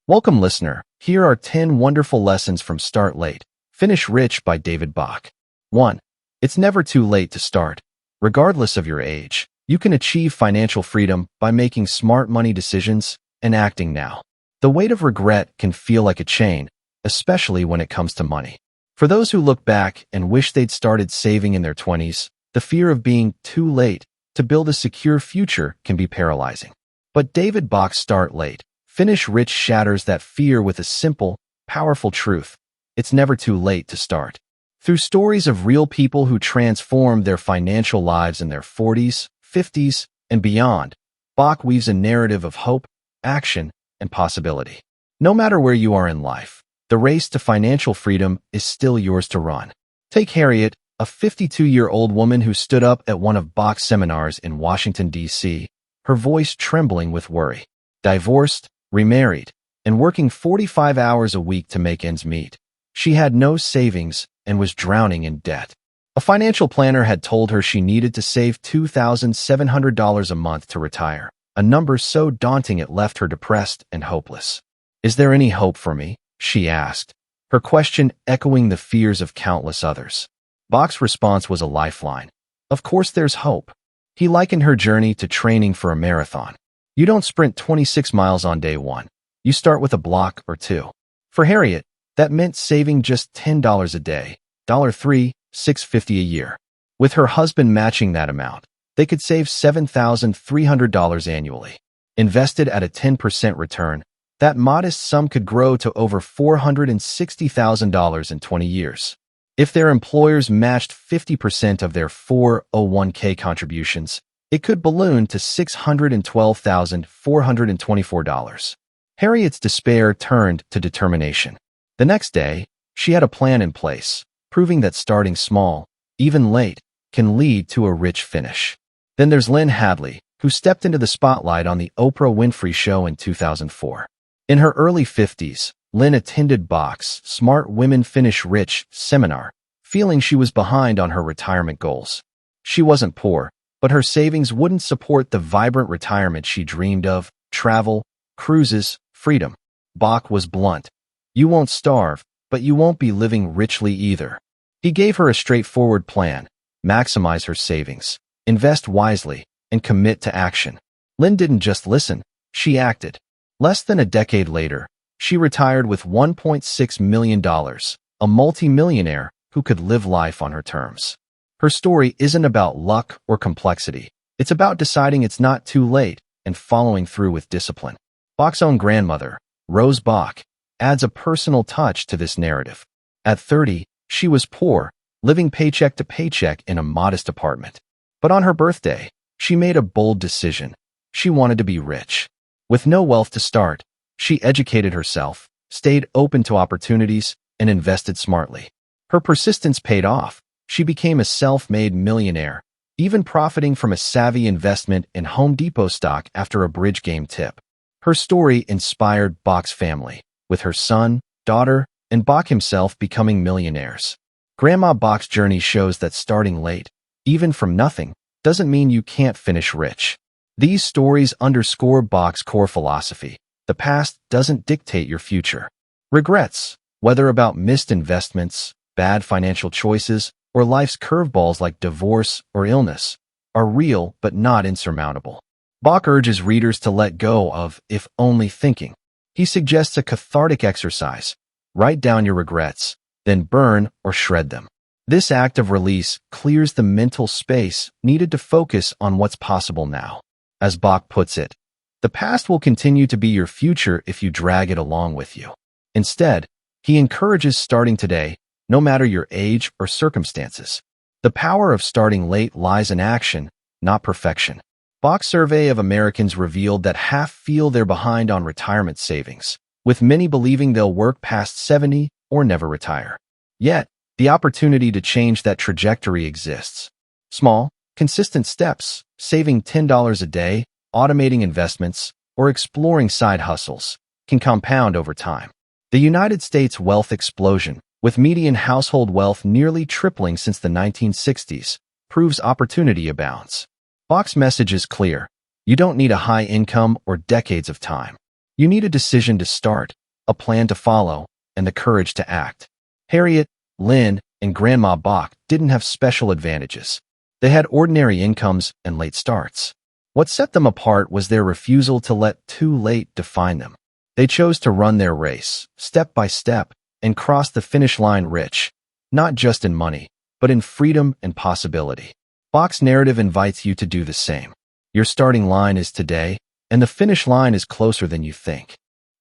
Welcome, listener. Here are 10 wonderful lessons from Start Late, Finish Rich by David Bach. 1. It's never too late to start. Regardless of your age, you can achieve financial freedom by making smart money decisions and acting now. The weight of regret can feel like a chain, especially when it comes to money. For those who look back and wish they'd started saving in their 20s, the fear of being too late to build a secure future can be paralyzing. But David Bach's Start Late, Finish Rich shatters that fear with a simple, powerful truth. It's never too late to start. Through stories of real people who transformed their financial lives in their 40s, 50s, and beyond, Bach weaves a narrative of hope, action, and possibility. No matter where you are in life, the race to financial freedom is still yours to run. Take Harriet, a 52-year-old woman who stood up at one of Bach's seminars in Washington, D.C., her voice trembling with worry. Divorced, remarried, and working 45 hours a week to make ends meet. She had no savings and was drowning in debt. A financial planner had told her she needed to save $2,700 a month to retire, a number so daunting it left her depressed and hopeless. "Is there any hope for me?" she asked, her question echoing the fears of countless others. Bach's response was a lifeline. "Of course there's hope." He likened her journey to training for a marathon. You don't sprint 26 miles on day one. You start with a block or two. For Harriet, that meant saving just $10 a day, $3, $6.50 a year. With her husband matching that amount, they could save $7,300 annually. Invested at a 10% return, that modest sum could grow to over $460,000 in 20 years. If their employers matched 50% of their 401k contributions, it could balloon to $612,424. Harriet's despair turned to determination. The next day, she had a plan in place, proving that starting small, even late, can lead to a rich finish. Then there's Lynn Hadley, who stepped into the spotlight on the Oprah Winfrey Show in 2004. In her early 50s, Lynn attended Bach's Smart Women Finish Rich seminar, feeling she was behind on her retirement goals. She wasn't poor, but her savings wouldn't support the vibrant retirement she dreamed of: travel, cruises, freedom. Bach was blunt. "You won't starve, but you won't be living richly either." He gave her a straightforward plan: maximize her savings, invest wisely, and commit to action. Lynn didn't just listen, she acted. Less than a decade later, she retired with $1.6 million, a multi-millionaire who could live life on her terms. Her story isn't about luck or complexity. It's about deciding it's not too late and following through with discipline. Bach's own grandmother, Rose Bach, adds a personal touch to this narrative. At 30, she was poor, living paycheck to paycheck in a modest apartment. But on her birthday, she made a bold decision. She wanted to be rich. With no wealth to start, she educated herself, stayed open to opportunities, and invested smartly. Her persistence paid off. She became a self-made millionaire, even profiting from a savvy investment in Home Depot stock after a bridge game tip. Her story inspired Bach's family, with her son, daughter, and Bach himself becoming millionaires. Grandma Bach's journey shows that starting late, even from nothing, doesn't mean you can't finish rich. These stories underscore Bach's core philosophy: the past doesn't dictate your future. Regrets, whether about missed investments, bad financial choices, or life's curveballs like divorce or illness, are real but not insurmountable. Bach urges readers to let go of if only thinking. He suggests a cathartic exercise: write down your regrets, then burn or shred them. This act of release clears the mental space needed to focus on what's possible now. As Bach puts it, the past will continue to be your future if you drag it along with you. Instead, he encourages starting today, no matter your age or circumstances. The power of starting late lies in action, not perfection. Bach's survey of Americans revealed that half feel they're behind on retirement savings, with many believing they'll work past 70 or never retire. Yet, the opportunity to change that trajectory exists. Small, consistent steps, saving $10 a day, automating investments, or exploring side hustles, can compound over time. The United States wealth explosion, with median household wealth nearly tripling since the 1960s, proves opportunity abounds. Bach's message is clear: you don't need a high income or decades of time. You need a decision to start, a plan to follow, and the courage to act. Harriet, Lynn, and Grandma Bach didn't have special advantages. They had ordinary incomes and late starts. What set them apart was their refusal to let too late define them. They chose to run their race, step by step, and cross the finish line rich, not just in money, but in freedom and possibility. Bach's narrative invites you to do the same. Your starting line is today, and the finish line is closer than you think.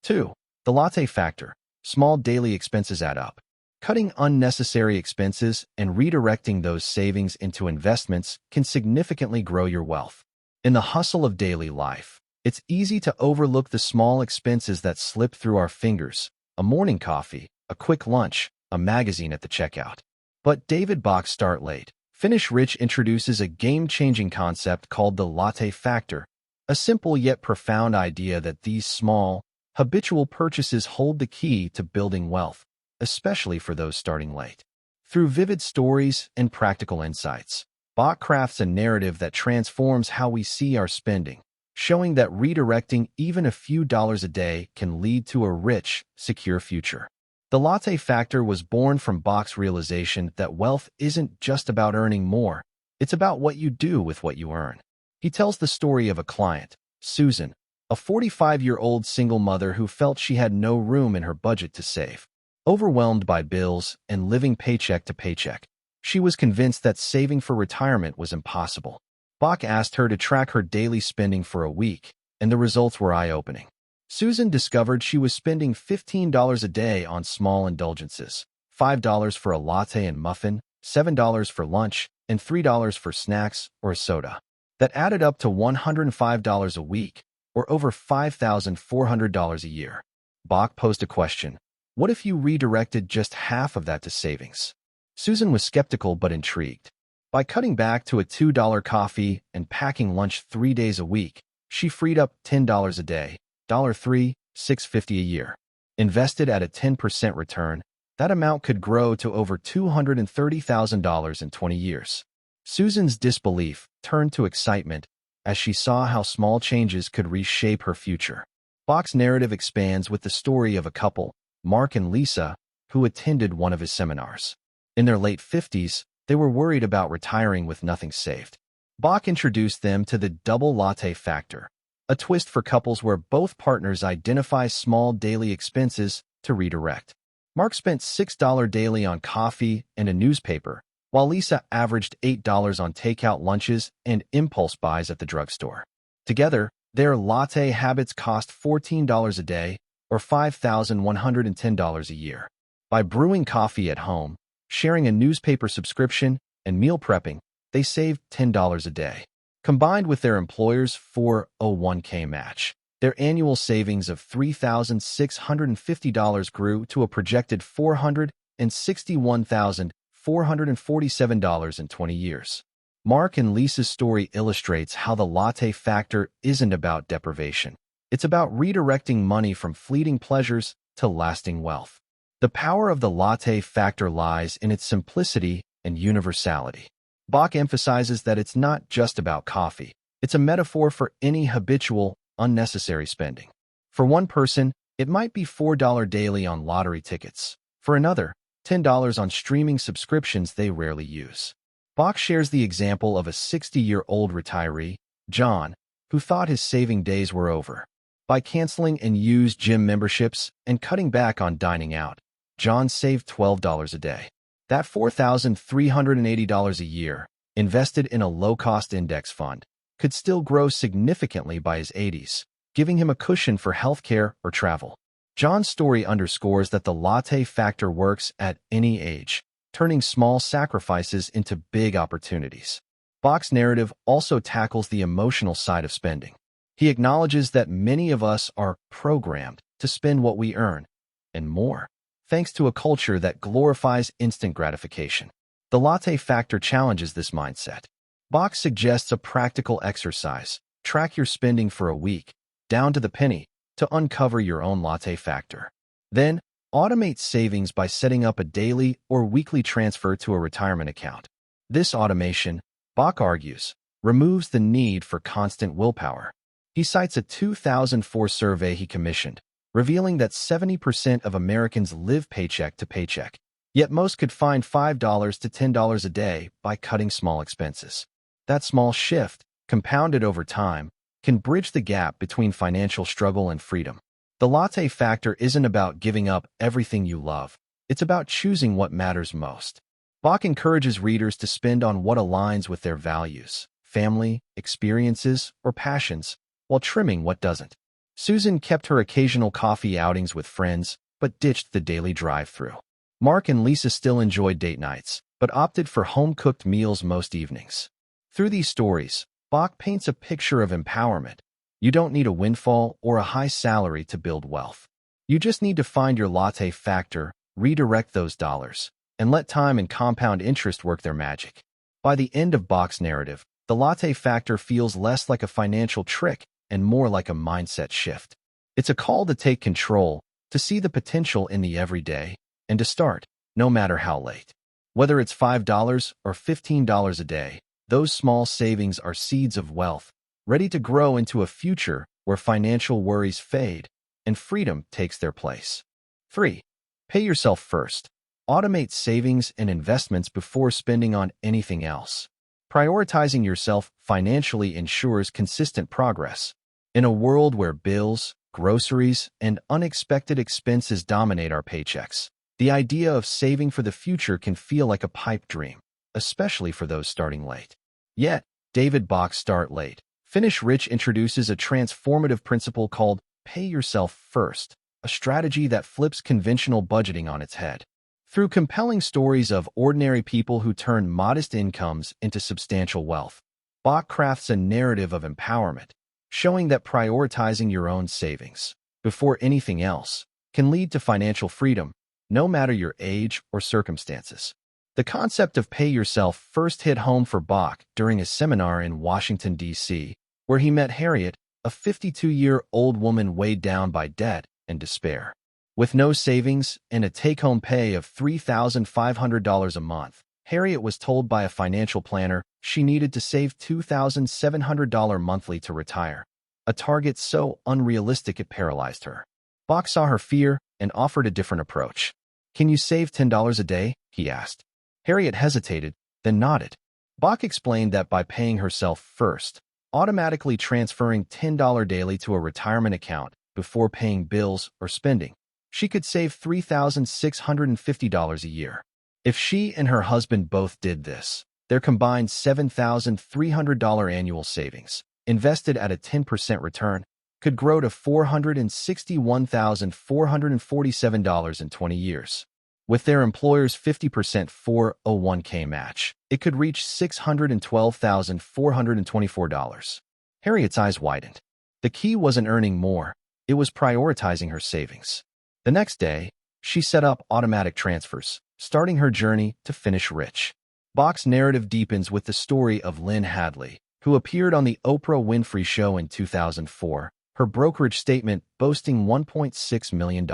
2. The latte factor. Small daily expenses add up. Cutting unnecessary expenses and redirecting those savings into investments can significantly grow your wealth. In the hustle of daily life, it's easy to overlook the small expenses that slip through our fingers: a morning coffee, a quick lunch, a magazine at the checkout. But David Bach's Start Late, Finish Rich introduces a game-changing concept called the latte factor, a simple yet profound idea that these small, habitual purchases hold the key to building wealth, especially for those starting late. Through vivid stories and practical insights, Bach crafts a narrative that transforms how we see our spending, showing that redirecting even a few dollars a day can lead to a rich, secure future. The latte factor was born from Bach's realization that wealth isn't just about earning more, it's about what you do with what you earn. He tells the story of a client, Susan, a 45-year-old single mother who felt she had no room in her budget to save. Overwhelmed by bills and living paycheck to paycheck, she was convinced that saving for retirement was impossible. Bach asked her to track her daily spending for a week, and the results were eye-opening. Susan discovered she was spending $15 a day on small indulgences: $5 for a latte and muffin, $7 for lunch, and $3 for snacks or a soda. That added up to $105 a week, or over $5,400 a year. Bach posed a question: what if you redirected just half of that to savings? Susan was skeptical but intrigued. By cutting back to a $2 coffee and packing lunch 3 days a week, she freed up $10 a day, $3,650 a year. Invested at a 10% return, that amount could grow to over $230,000 in 20 years. Susan's disbelief turned to excitement as she saw how small changes could reshape her future. Bach's narrative expands with the story of a couple, Mark and Lisa, who attended one of his seminars. In their late 50s, they were worried about retiring with nothing saved. Bach introduced them to the double latte factor, a twist for couples where both partners identify small daily expenses to redirect. Mark spent $6 daily on coffee and a newspaper, while Lisa averaged $8 on takeout lunches and impulse buys at the drugstore. Together, their latte habits cost $14 a day, or $5,110 a year. By brewing coffee at home, sharing a newspaper subscription, and meal prepping, they saved $10 a day. Combined with their employer's 401k match, their annual savings of $3,650 grew to a projected $461,447 in 20 years. Mark and Lisa's story illustrates how the latte factor isn't about deprivation. It's about redirecting money from fleeting pleasures to lasting wealth. The power of the latte factor lies in its simplicity and universality. Bach emphasizes that it's not just about coffee. It's a metaphor for any habitual, unnecessary spending. For one person, it might be $4 daily on lottery tickets. For another, $10 on streaming subscriptions they rarely use. Bach shares the example of a 60-year-old retiree, John, who thought his saving days were over. By canceling and used gym memberships and cutting back on dining out, John saved $12 a day. That $4,380 a year, invested in a low-cost index fund, could still grow significantly by his 80s, giving him a cushion for healthcare or travel. John's story underscores that the latte factor works at any age, turning small sacrifices into big opportunities. Bach's narrative also tackles the emotional side of spending. He acknowledges that many of us are programmed to spend what we earn, and more, thanks to a culture that glorifies instant gratification. The latte factor challenges this mindset. Bach suggests a practical exercise: track your spending for a week, down to the penny, to uncover your own latte factor. Then, automate savings by setting up a daily or weekly transfer to a retirement account. This automation, Bach argues, removes the need for constant willpower. He cites a 2004 survey he commissioned, revealing that 70% of Americans live paycheck to paycheck, yet most could find $5 to $10 a day by cutting small expenses. That small shift, compounded over time, can bridge the gap between financial struggle and freedom. The latte factor isn't about giving up everything you love. It's about choosing what matters most. Bach encourages readers to spend on what aligns with their values, family, experiences, or passions, while trimming what doesn't. Susan kept her occasional coffee outings with friends, but ditched the daily drive-thru. Mark and Lisa still enjoyed date nights, but opted for home-cooked meals most evenings. Through these stories, Bach paints a picture of empowerment. You don't need a windfall or a high salary to build wealth. You just need to find your latte factor, redirect those dollars, and let time and compound interest work their magic. By the end of Bach's narrative, the latte factor feels less like a financial trick and more like a mindset shift. It's a call to take control, to see the potential in the everyday, and to start, no matter how late. Whether it's $5 or $15 a day, those small savings are seeds of wealth, ready to grow into a future where financial worries fade and freedom takes their place. 3. Pay yourself first. Automate savings and investments before spending on anything else. Prioritizing yourself financially ensures consistent progress. In a world where bills, groceries, and unexpected expenses dominate our paychecks, the idea of saving for the future can feel like a pipe dream, especially for those starting late. Yet, David Bach's Start Late, Finish Rich introduces a transformative principle called Pay Yourself First, a strategy that flips conventional budgeting on its head. Through compelling stories of ordinary people who turn modest incomes into substantial wealth, Bach crafts a narrative of empowerment, showing that prioritizing your own savings, before anything else, can lead to financial freedom, no matter your age or circumstances. The concept of pay yourself first hit home for Bach during a seminar in Washington, D.C., where he met Harriet, a 52-year-old woman weighed down by debt and despair. With no savings and a take-home pay of $3,500 a month, Harriet was told by a financial planner she needed to save $2,700 monthly to retire, a target so unrealistic it paralyzed her. Bach saw her fear and offered a different approach. "Can you save $10 a day?" he asked. Harriet hesitated, then nodded. Bach explained that by paying herself first, automatically transferring $10 daily to a retirement account before paying bills or spending, she could save $3,650 a year. If she and her husband both did this, their combined $7,300 annual savings, invested at a 10% return, could grow to $461,447 in 20 years. With their employer's 50% 401k match, it could reach $612,424. Harriet's eyes widened. The key wasn't earning more, it was prioritizing her savings. The next day, she set up automatic transfers, starting her journey to finish rich. Bach's narrative deepens with the story of Lynn Hadley, who appeared on the Oprah Winfrey Show in 2004, her brokerage statement boasting $1.6 million.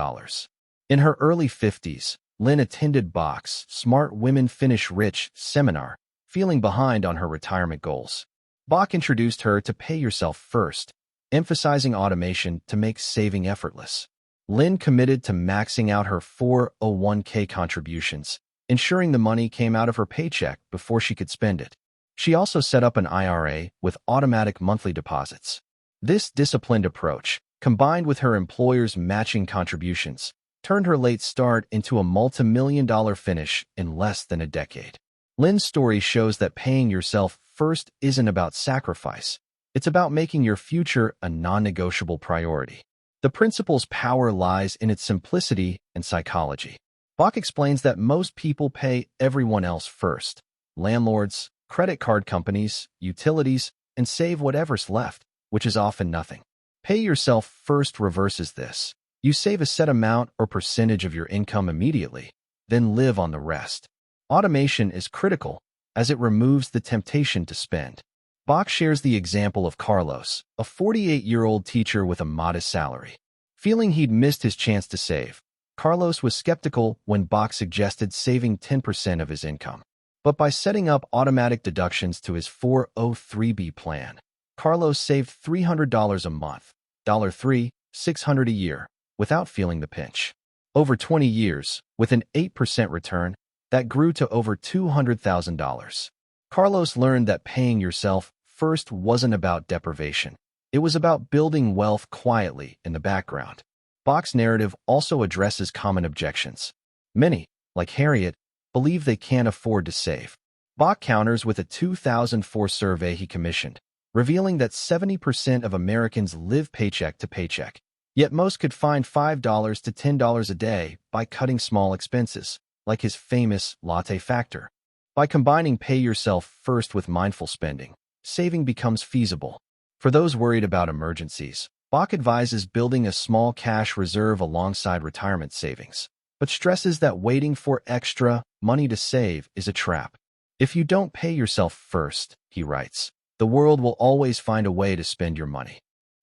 In her early 50s, Lynn attended Bach's Smart Women Finish Rich seminar, feeling behind on her retirement goals. Bach introduced her to Pay Yourself First, emphasizing automation to make saving effortless. Lynn committed to maxing out her 401k contributions, ensuring the money came out of her paycheck before she could spend it. She also set up an IRA with automatic monthly deposits. This disciplined approach, combined with her employer's matching contributions, turned her late start into a multi-million-dollar finish in less than a decade. Lynn's story shows that paying yourself first isn't about sacrifice. It's about making your future a non-negotiable priority. The principle's power lies in its simplicity and psychology. Bach explains that most people pay everyone else first: landlords, credit card companies, utilities, and save whatever's left, which is often nothing. Pay yourself first reverses this. You save a set amount or percentage of your income immediately, then live on the rest. Automation is critical, as it removes the temptation to spend. Bach shares the example of Carlos, a 48-year-old teacher with a modest salary. Feeling he'd missed his chance to save, Carlos was skeptical when Bach suggested saving 10% of his income. But by setting up automatic deductions to his 403b plan, Carlos saved $300 a month, $3, $600 a year, without feeling the pinch. Over 20 years, with an 8% return, that grew to over $200,000. Carlos learned that paying yourself first wasn't about deprivation. It was about building wealth quietly in the background. Bach's narrative also addresses common objections. Many, like Harriet, believe they can't afford to save. Bach counters with a 2004 survey he commissioned, revealing that 70% of Americans live paycheck to paycheck. Yet most could find $5 to $10 a day by cutting small expenses, like his famous latte factor. By combining pay yourself first with mindful spending, saving becomes feasible. For those worried about emergencies, Bach advises building a small cash reserve alongside retirement savings, but stresses that waiting for extra money to save is a trap. If you don't pay yourself first, he writes, the world will always find a way to spend your money.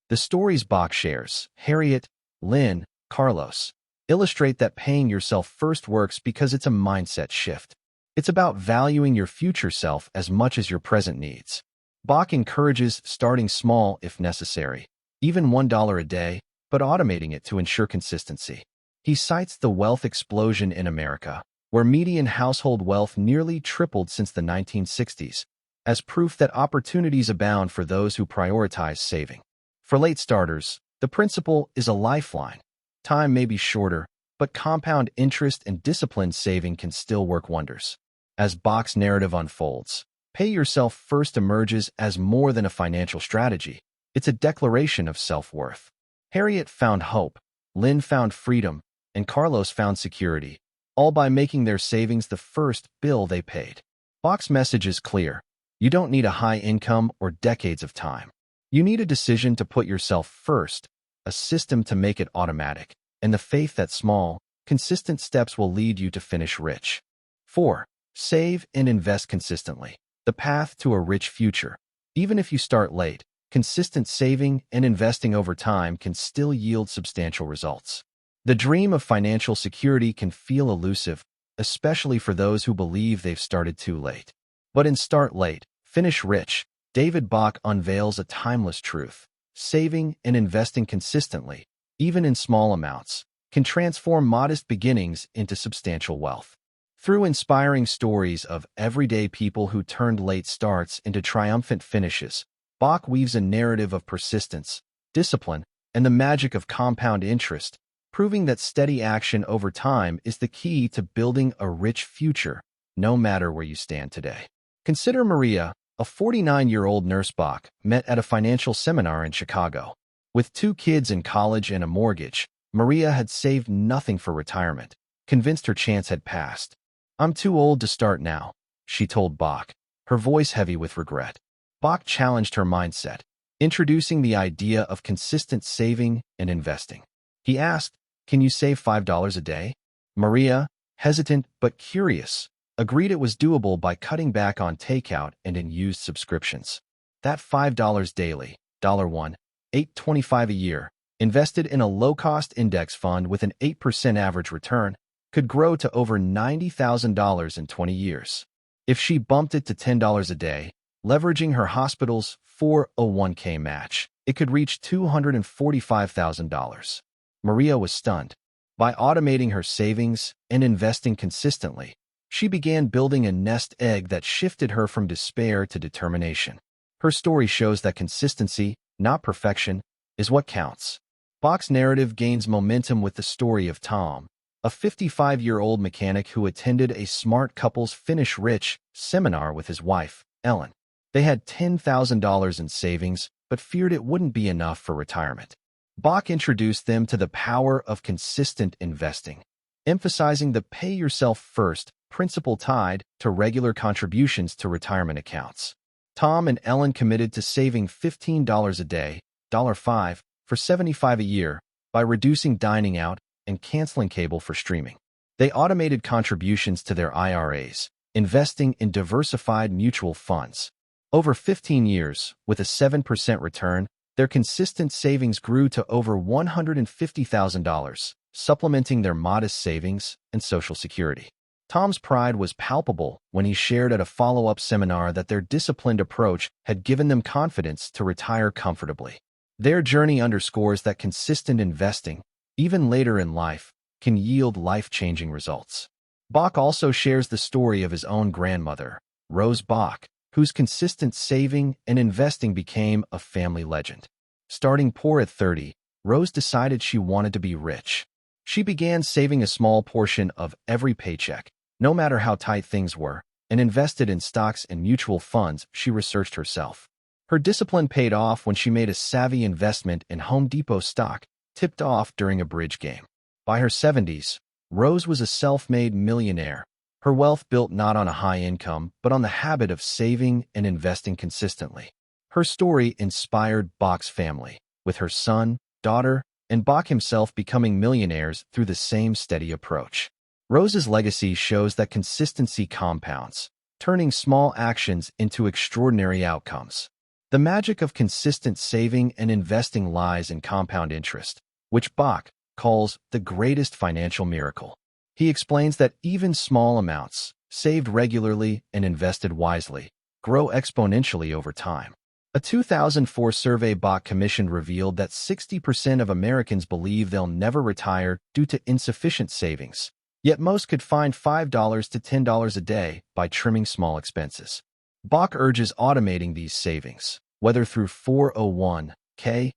The stories Bach shares, Harriet, Lynn, Carlos, illustrate that paying yourself first works because it's a mindset shift. It's about valuing your future self as much as your present needs. Bach encourages starting small if necessary, even $1 a day, but automating it to ensure consistency. He cites the wealth explosion in America, where median household wealth nearly tripled since the 1960s, as proof that opportunities abound for those who prioritize saving. For late starters, the principle is a lifeline. Time may be shorter, but compound interest and disciplined saving can still work wonders. As Bach's narrative unfolds, pay yourself first emerges as more than a financial strategy. It's a declaration of self-worth. Harriet found hope, Lynn found freedom, and Carlos found security, all by making their savings the first bill they paid. Bach's message is clear. You don't need a high income or decades of time. You need a decision to put yourself first, a system to make it automatic, and the faith that small, consistent steps will lead you to finish rich. 4. Save and invest consistently. The path to a rich future. Even if you start late, consistent saving and investing over time can still yield substantial results. The dream of financial security can feel elusive, especially for those who believe they've started too late. But in Start Late, Finish Rich, David Bach unveils a timeless truth. Saving and investing consistently, even in small amounts, can transform modest beginnings into substantial wealth. Through inspiring stories of everyday people who turned late starts into triumphant finishes, Bach weaves a narrative of persistence, discipline, and the magic of compound interest, proving that steady action over time is the key to building a rich future, no matter where you stand today. Consider Maria, a 49-year-old nurse Bach met at a financial seminar in Chicago. With 2 kids in college and a mortgage, Maria had saved nothing for retirement, convinced her chance had passed. "I'm too old to start now," she told Bach, her voice heavy with regret. Bach challenged her mindset, introducing the idea of consistent saving and investing. He asked, "Can you save $5 a day?" Maria, hesitant but curious, agreed it was doable by cutting back on takeout and in used subscriptions. That $5 daily, $1, $8.25 a year, invested in a low-cost index fund with an 8% average return, could grow to over $90,000 in 20 years. If she bumped it to $10 a day, leveraging her hospital's 401k match, it could reach $245,000. Maria was stunned. By automating her savings and investing consistently, she began building a nest egg that shifted her from despair to determination. Her story shows that consistency, not perfection, is what counts. Bach's narrative gains momentum with the story of Tom, a 55-year-old mechanic who attended a Smart Couples Finish Rich seminar with his wife, Ellen. They had $10,000 in savings, but feared it wouldn't be enough for retirement. Bach introduced them to the power of consistent investing, emphasizing the pay-yourself-first principle tied to regular contributions to retirement accounts. Tom and Ellen committed to saving $15 a day, $5, for $75 a year, by reducing dining out and canceling cable for streaming. They automated contributions to their IRAs, investing in diversified mutual funds. Over 15 years, with a 7% return, their consistent savings grew to over $150,000, supplementing their modest savings and Social Security. Tom's pride was palpable when he shared at a follow-up seminar that their disciplined approach had given them confidence to retire comfortably. Their journey underscores that consistent investing, even later in life, can yield life-changing results. Bach also shares the story of his own grandmother, Rose Bach, whose consistent saving and investing became a family legend. Starting poor at 30, Rose decided she wanted to be rich. She began saving a small portion of every paycheck, no matter how tight things were, and invested in stocks and mutual funds she researched herself. Her discipline paid off when she made a savvy investment in Home Depot stock, tipped off during a bridge game. By her 70s, Rose was a self-made millionaire, her wealth built not on a high income but on the habit of saving and investing consistently. Her story inspired Bach's family, with her son, daughter, and Bach himself becoming millionaires through the same steady approach. Rose's legacy shows that consistency compounds, turning small actions into extraordinary outcomes. The magic of consistent saving and investing lies in compound interest, which Bach calls the greatest financial miracle. He explains that even small amounts, saved regularly and invested wisely, grow exponentially over time. A 2004 survey Bach commissioned revealed that 60% of Americans believe they'll never retire due to insufficient savings, yet most could find $5 to $10 a day by trimming small expenses. Bach urges automating these savings, whether through 401(k),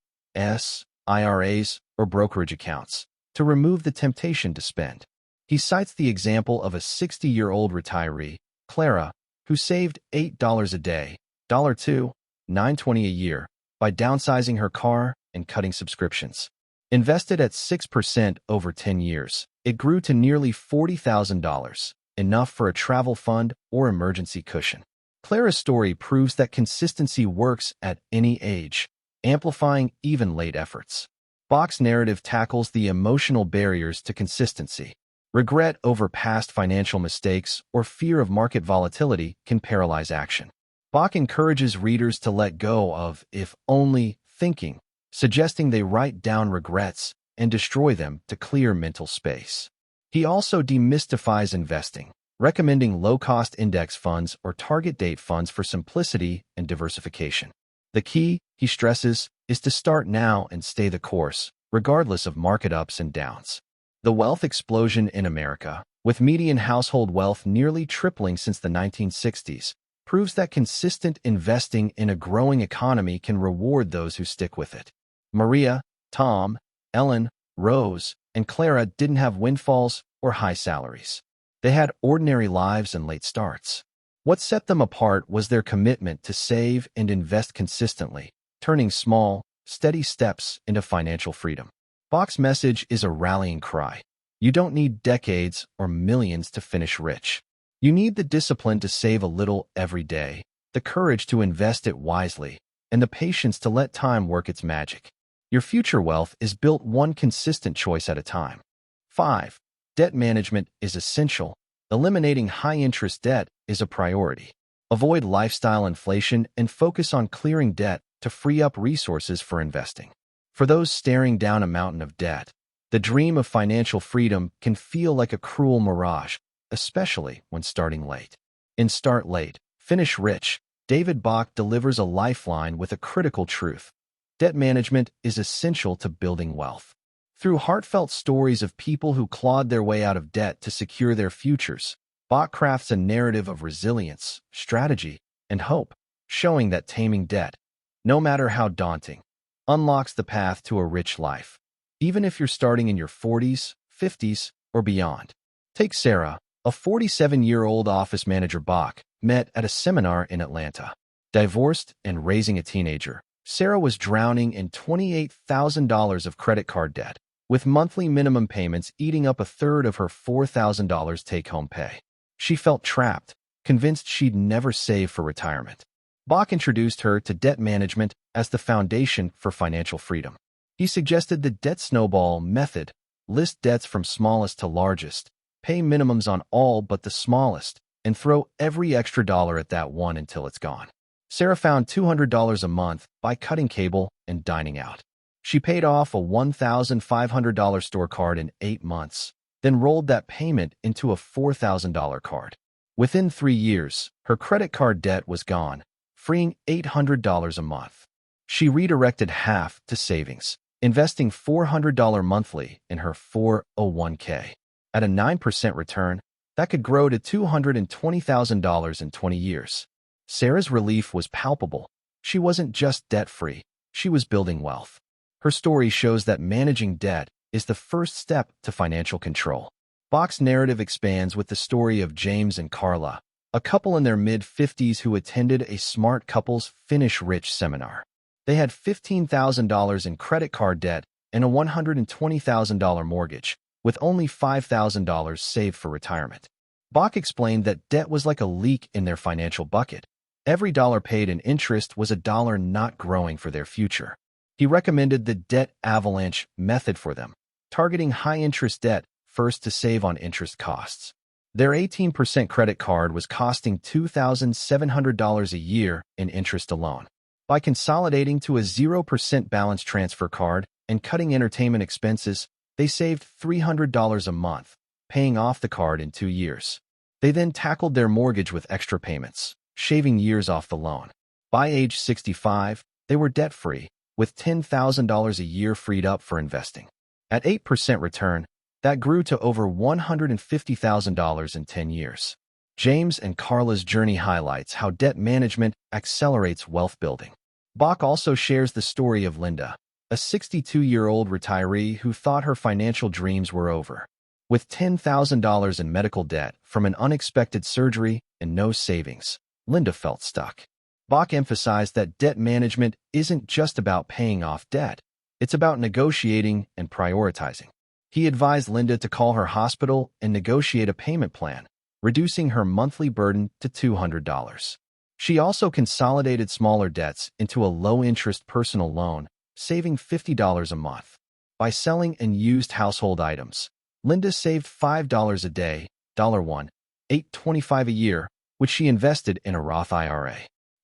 IRAs, or brokerage accounts, to remove the temptation to spend. He cites the example of a 60-year-old retiree, Clara, who saved $8 a day, $2, $9.20 a year, by downsizing her car and cutting subscriptions. Invested at 6% over 10 years, it grew to nearly $40,000, enough for a travel fund or emergency cushion. Clara's story proves that consistency works at any age, amplifying even late efforts. Bach's narrative tackles the emotional barriers to consistency. Regret over past financial mistakes or fear of market volatility can paralyze action. Bach encourages readers to let go of if only thinking, suggesting they write down regrets and destroy them to clear mental space. He also demystifies investing, recommending low-cost index funds or target date funds for simplicity and diversification. The key, he stresses, is to start now and stay the course, regardless of market ups and downs. The wealth explosion in America, with median household wealth nearly tripling since the 1960s, proves that consistent investing in a growing economy can reward those who stick with it. Maria, Tom, Ellen, Rose, and Clara didn't have windfalls or high salaries. They had ordinary lives and late starts. What set them apart was their commitment to save and invest consistently, turning small, steady steps into financial freedom. Bach's message is a rallying cry. You don't need decades or millions to finish rich. You need the discipline to save a little every day, the courage to invest it wisely, and the patience to let time work its magic. Your future wealth is built one consistent choice at a time. 5. Debt management is essential. Eliminating high-interest debt is a priority. Avoid lifestyle inflation and focus on clearing debt to free up resources for investing. For those staring down a mountain of debt, the dream of financial freedom can feel like a cruel mirage, especially when starting late. In Start Late, Finish Rich, David Bach delivers a lifeline with a critical truth. Debt management is essential to building wealth. Through heartfelt stories of people who clawed their way out of debt to secure their futures, Bach crafts a narrative of resilience, strategy, and hope, showing that taming debt, no matter how daunting, unlocks the path to a rich life, even if you're starting in your 40s, 50s, or beyond. Take Sarah, a 47-year-old office manager Bach met at a seminar in Atlanta. Divorced and raising a teenager, Sarah was drowning in $28,000 of credit card debt, with monthly minimum payments eating up a third of her $4,000 take-home pay. She felt trapped, convinced she'd never save for retirement. Bach introduced her to debt management as the foundation for financial freedom. He suggested the debt snowball method: list debts from smallest to largest, pay minimums on all but the smallest, and throw every extra dollar at that one until it's gone. Sarah found $200 a month by cutting cable and dining out. She paid off a $1,500 store card in 8 months, then rolled that payment into a $4,000 card. Within 3 years, her credit card debt was gone, freeing $800 a month. She redirected half to savings, investing $400 monthly in her 401k. At a 9% return, that could grow to $220,000 in 20 years. Sarah's relief was palpable. She wasn't just debt-free, she was building wealth. Her story shows that managing debt is the first step to financial control. Bach's narrative expands with the story of James and Carla, a couple in their mid-50s who attended a Smart Couples Finish Rich seminar. They had $15,000 in credit card debt and a $120,000 mortgage, with only $5,000 saved for retirement. Bach explained that debt was like a leak in their financial bucket. Every dollar paid in interest was a dollar not growing for their future. He recommended the debt avalanche method for them, targeting high-interest debt first to save on interest costs. Their 18% credit card was costing $2,700 a year in interest alone. By consolidating to a 0% balance transfer card and cutting entertainment expenses, they saved $300 a month, paying off the card in 2 years. They then tackled their mortgage with extra payments, shaving years off the loan. By age 65, they were debt-free, with $10,000 a year freed up for investing. At 8% return, that grew to over $150,000 in 10 years. James and Carla's journey highlights how debt management accelerates wealth building. Bach also shares the story of Linda, a 62-year-old retiree who thought her financial dreams were over. With $10,000 in medical debt from an unexpected surgery and no savings, Linda felt stuck. Bach emphasized that debt management isn't just about paying off debt. It's about negotiating and prioritizing. He advised Linda to call her hospital and negotiate a payment plan, reducing her monthly burden to $200. She also consolidated smaller debts into a low-interest personal loan, saving $50 a month. By selling unused household items, Linda saved $5 a day, $8.25 a year, which she invested in a Roth IRA.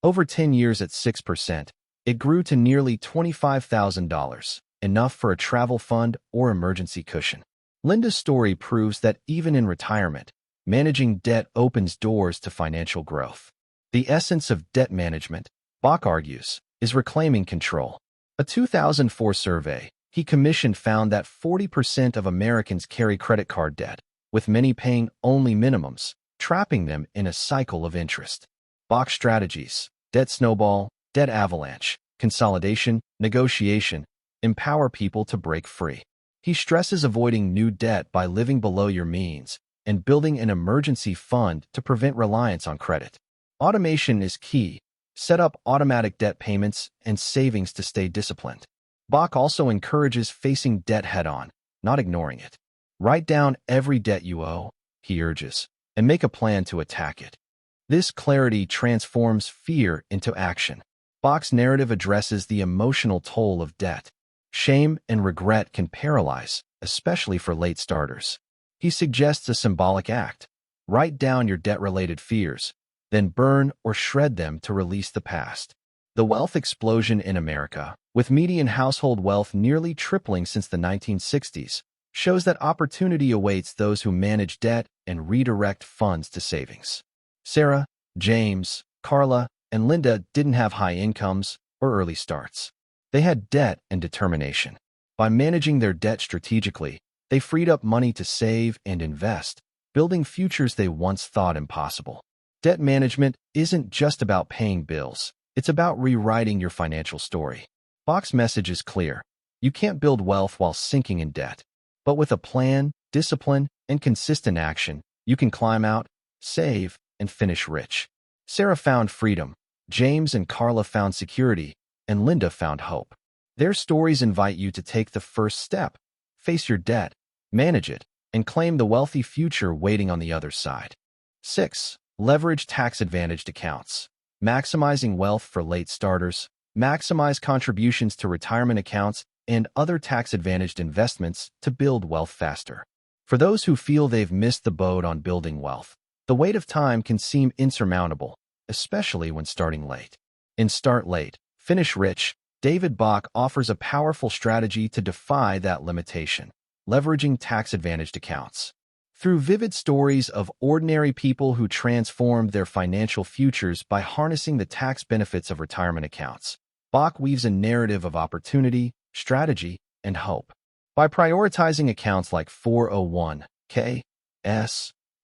Over 10 years at 6%, it grew to nearly $25,000, enough for a travel fund or emergency cushion. Linda's story proves that even in retirement, managing debt opens doors to financial growth. The essence of debt management, Bach argues, is reclaiming control. A 2004 survey he commissioned found that 40% of Americans carry credit card debt, with many paying only minimums, trapping them in a cycle of interest. Bach's strategies, debt snowball, debt avalanche, consolidation, negotiation, empower people to break free. He stresses avoiding new debt by living below your means and building an emergency fund to prevent reliance on credit. Automation is key. Set up automatic debt payments and savings to stay disciplined. Bach also encourages facing debt head-on, not ignoring it. Write down every debt you owe, he urges, and make a plan to attack it. This clarity transforms fear into action. Bach's narrative addresses the emotional toll of debt. Shame and regret can paralyze, especially for late starters. He suggests a symbolic act. Write down your debt-related fears, then burn or shred them to release the past. The wealth explosion in America, with median household wealth nearly tripling since the 1960s, shows that opportunity awaits those who manage debt and redirect funds to savings. Sarah, James, Carla, and Linda didn't have high incomes or early starts. They had debt and determination. By managing their debt strategically, they freed up money to save and invest, building futures they once thought impossible. Debt management isn't just about paying bills. It's about rewriting your financial story. Bach's message is clear. You can't build wealth while sinking in debt. But with a plan, discipline, and consistent action, you can climb out, save, and finish rich. Sarah found freedom, James and Carla found security, and Linda found hope. Their stories invite you to take the first step, face your debt, manage it, and claim the wealthy future waiting on the other side. 6. Leverage tax-advantaged accounts. Maximizing wealth for late starters. Maximize contributions to retirement accounts and other tax-advantaged investments to build wealth faster. For those who feel they've missed the boat on building wealth, the weight of time can seem insurmountable, especially when starting late. In Start Late, Finish Rich, David Bach offers a powerful strategy to defy that limitation. leveraging tax-advantaged accounts. Through vivid stories of ordinary people who transformed their financial futures by harnessing the tax benefits of retirement accounts, Bach weaves a narrative of opportunity, strategy, and hope. By prioritizing accounts like 401(k),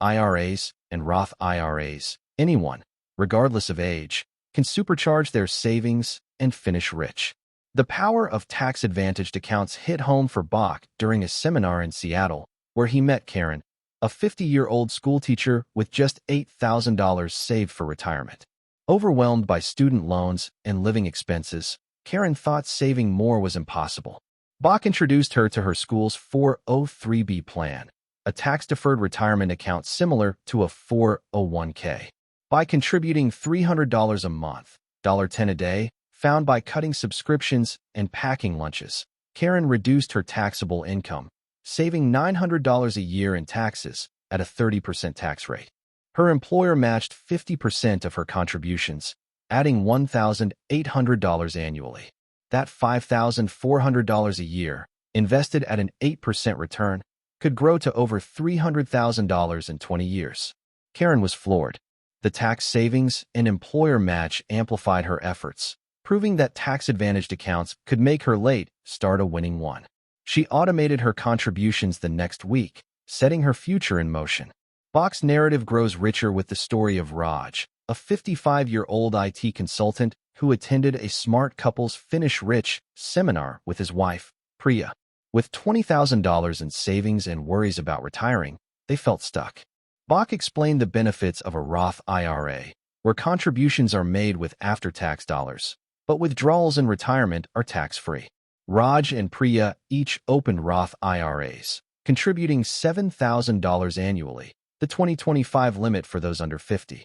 IRAs, and Roth IRAs, anyone, regardless of age, can supercharge their savings and finish rich. The power of tax-advantaged accounts hit home for Bach during a seminar in Seattle, where he met Karen, a 50-year-old schoolteacher with just $8,000 saved for retirement. Overwhelmed by student loans and living expenses, Karen thought saving more was impossible. Bach introduced her to her school's 403(b) plan, a tax-deferred retirement account similar to a 401(k). By contributing $300 a month, $10 a day, found by cutting subscriptions and packing lunches, Karen reduced her taxable income, saving $900 a year in taxes at a 30% tax rate. Her employer matched 50% of her contributions, adding $1,800 annually. That $5,400 a year, invested at an 8% return, could grow to over $300,000 in 20 years. Karen was floored. The tax savings and employer match amplified her efforts, proving that tax-advantaged accounts could make her late start a winning one. She automated her contributions the next week, setting her future in motion. Bach's narrative grows richer with the story of Raj, a 55-year-old IT consultant who attended a Smart Couples Finish Rich seminar with his wife, Priya. With $20,000 in savings and worries about retiring, they felt stuck. Bach explained the benefits of a Roth IRA, where contributions are made with after-tax dollars, but withdrawals in retirement are tax-free. Raj and Priya each opened Roth IRAs, contributing $7,000 annually, the 2025 limit for those under 50.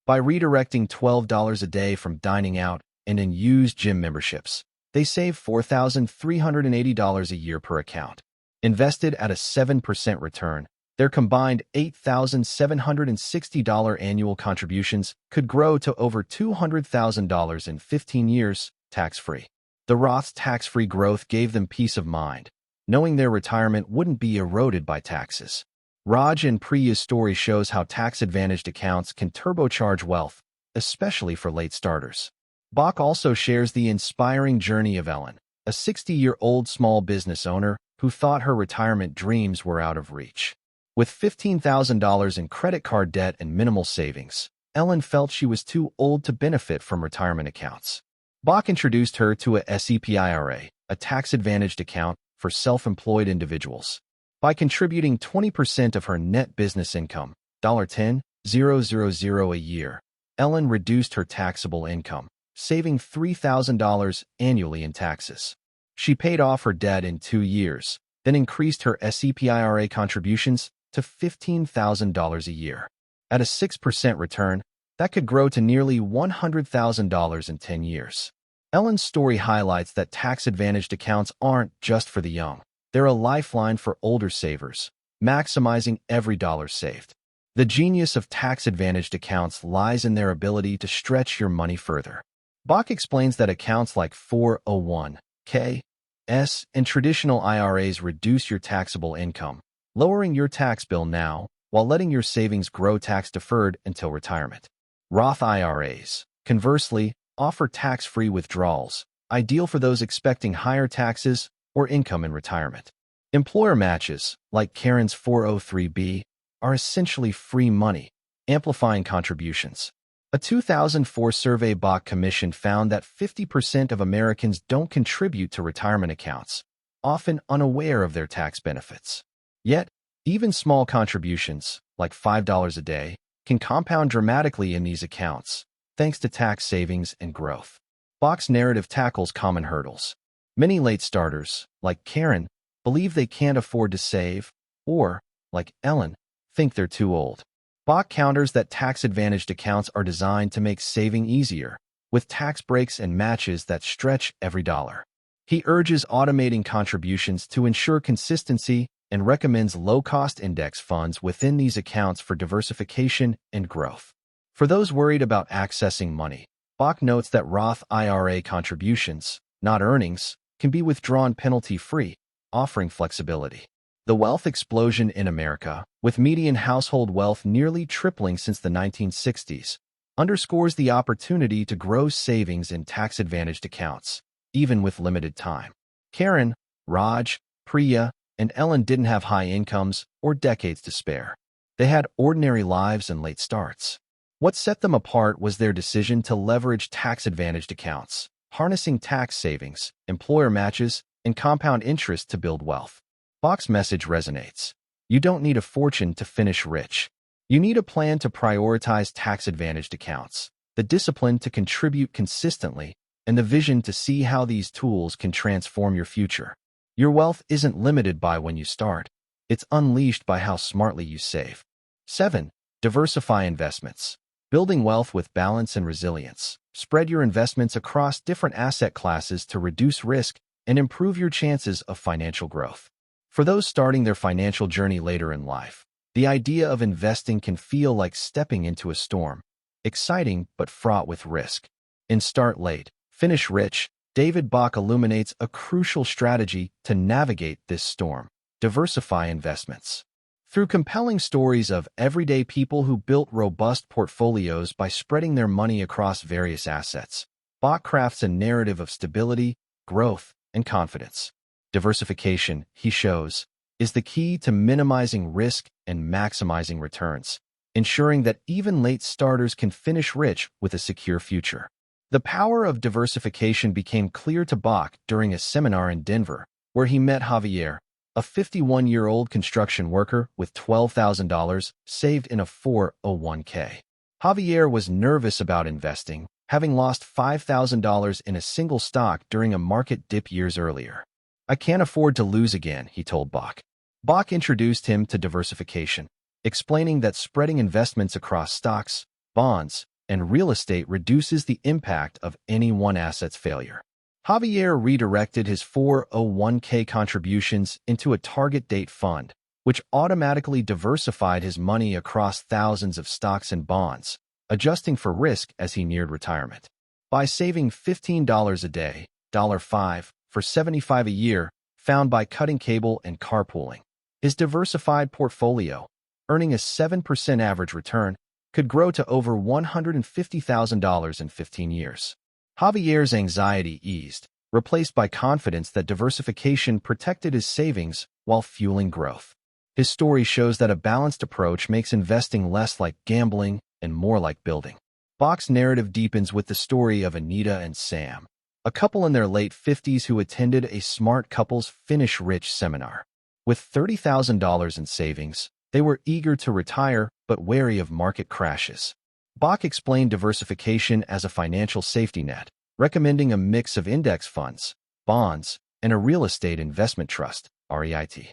By redirecting $12 a day from dining out and unused gym memberships, they save $4,380 a year per account. Invested at a 7% return, their combined $8,760 annual contributions could grow to over $200,000 in 15 years, tax-free. The Roth's tax-free growth gave them peace of mind, knowing their retirement wouldn't be eroded by taxes. Raj and Priya's story shows how tax-advantaged accounts can turbocharge wealth, especially for late starters. Bach also shares the inspiring journey of Ellen, a 60-year-old small business owner who thought her retirement dreams were out of reach. With $15,000 in credit card debt and minimal savings, Ellen felt she was too old to benefit from retirement accounts. Bach introduced her to a SEP-IRA, a tax-advantaged account for self-employed individuals. By contributing 20% of her net business income, $10,000 a year, Ellen reduced her taxable income, saving $3,000 annually in taxes. She paid off her debt in 2 years, then increased her SEP-IRA contributions to $15,000 a year. At a 6% return, that could grow to nearly $100,000 in 10 years. Ellen's story highlights that tax-advantaged accounts aren't just for the young. They're a lifeline for older savers, maximizing every dollar saved. The genius of tax-advantaged accounts lies in their ability to stretch your money further. Bach explains that accounts like 401(k), and traditional IRAs reduce your taxable income, lowering your tax bill now while letting your savings grow tax-deferred until retirement. Roth IRAs, conversely, offer tax-free withdrawals, ideal for those expecting higher taxes or income in retirement. Employer matches, like Karen's 403(b), are essentially free money, amplifying contributions. A 2004 survey Bach commissioned found that 50% of Americans don't contribute to retirement accounts, often unaware of their tax benefits. Yet, even small contributions, like $5 a day, can compound dramatically in these accounts, thanks to tax savings and growth. Bach's narrative tackles common hurdles. Many late starters, like Karen, believe they can't afford to save, or, like Ellen, think they're too old. Bach counters that tax-advantaged accounts are designed to make saving easier, with tax breaks and matches that stretch every dollar. He urges automating contributions to ensure consistency and recommends low-cost index funds within these accounts for diversification and growth. For those worried about accessing money, Bach notes that Roth IRA contributions, not earnings, can be withdrawn penalty-free, offering flexibility. The wealth explosion in America, with median household wealth nearly tripling since the 1960s, underscores the opportunity to grow savings in tax-advantaged accounts, even with limited time. Karen, Raj, Priya, and Ellen didn't have high incomes or decades to spare. They had ordinary lives and late starts. What set them apart was their decision to leverage tax-advantaged accounts, harnessing tax savings, employer matches, and compound interest to build wealth. Bach's message resonates. You don't need a fortune to finish rich. You need a plan to prioritize tax-advantaged accounts, the discipline to contribute consistently, and the vision to see how these tools can transform your future. Your wealth isn't limited by when you start. It's unleashed by how smartly you save. 7. Diversify investments. Building wealth with balance and resilience. Spread your investments across different asset classes to reduce risk and improve your chances of financial growth. For those starting their financial journey later in life, the idea of investing can feel like stepping into a storm, exciting but fraught with risk. In Start Late, Finish Rich, David Bach illuminates a crucial strategy to navigate this storm: diversify investments. Through compelling stories of everyday people who built robust portfolios by spreading their money across various assets, Bach crafts a narrative of stability, growth, and confidence. Diversification, he shows, is the key to minimizing risk and maximizing returns, ensuring that even late starters can finish rich with a secure future. The power of diversification became clear to Bach during a seminar in Denver, where he met Javier, a 51-year-old construction worker with $12,000 saved in a 401k. Javier was nervous about investing, having lost $5,000 in a single stock during a market dip years earlier. "I can't afford to lose again," he told Bach. Bach introduced him to diversification, explaining that spreading investments across stocks, bonds, and real estate reduces the impact of any one asset's failure. Javier redirected his 401k contributions into a target date fund, which automatically diversified his money across thousands of stocks and bonds, adjusting for risk as he neared retirement. By saving $15 a day, $5 for $75 a year, found by cutting cable and carpooling, his diversified portfolio, earning a 7% average return, could grow to over $150,000 in 15 years. Javier's anxiety eased, replaced by confidence that diversification protected his savings while fueling growth. His story shows that a balanced approach makes investing less like gambling and more like building. Bach's narrative deepens with the story of Anita and Sam, a couple in their late 50s who attended a Smart Couples Finish Rich seminar. With $30,000 in savings, they were eager to retire but wary of market crashes. Bach explained diversification as a financial safety net, recommending a mix of index funds, bonds, and a real estate investment trust, REIT.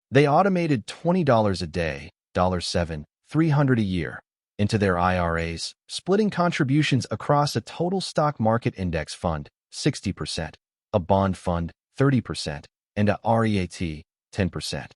They automated $20 a day, $7, $300 a year, into their IRAs, splitting contributions across a total stock market index fund, 60%, a bond fund, 30%, and a REIT, 10%.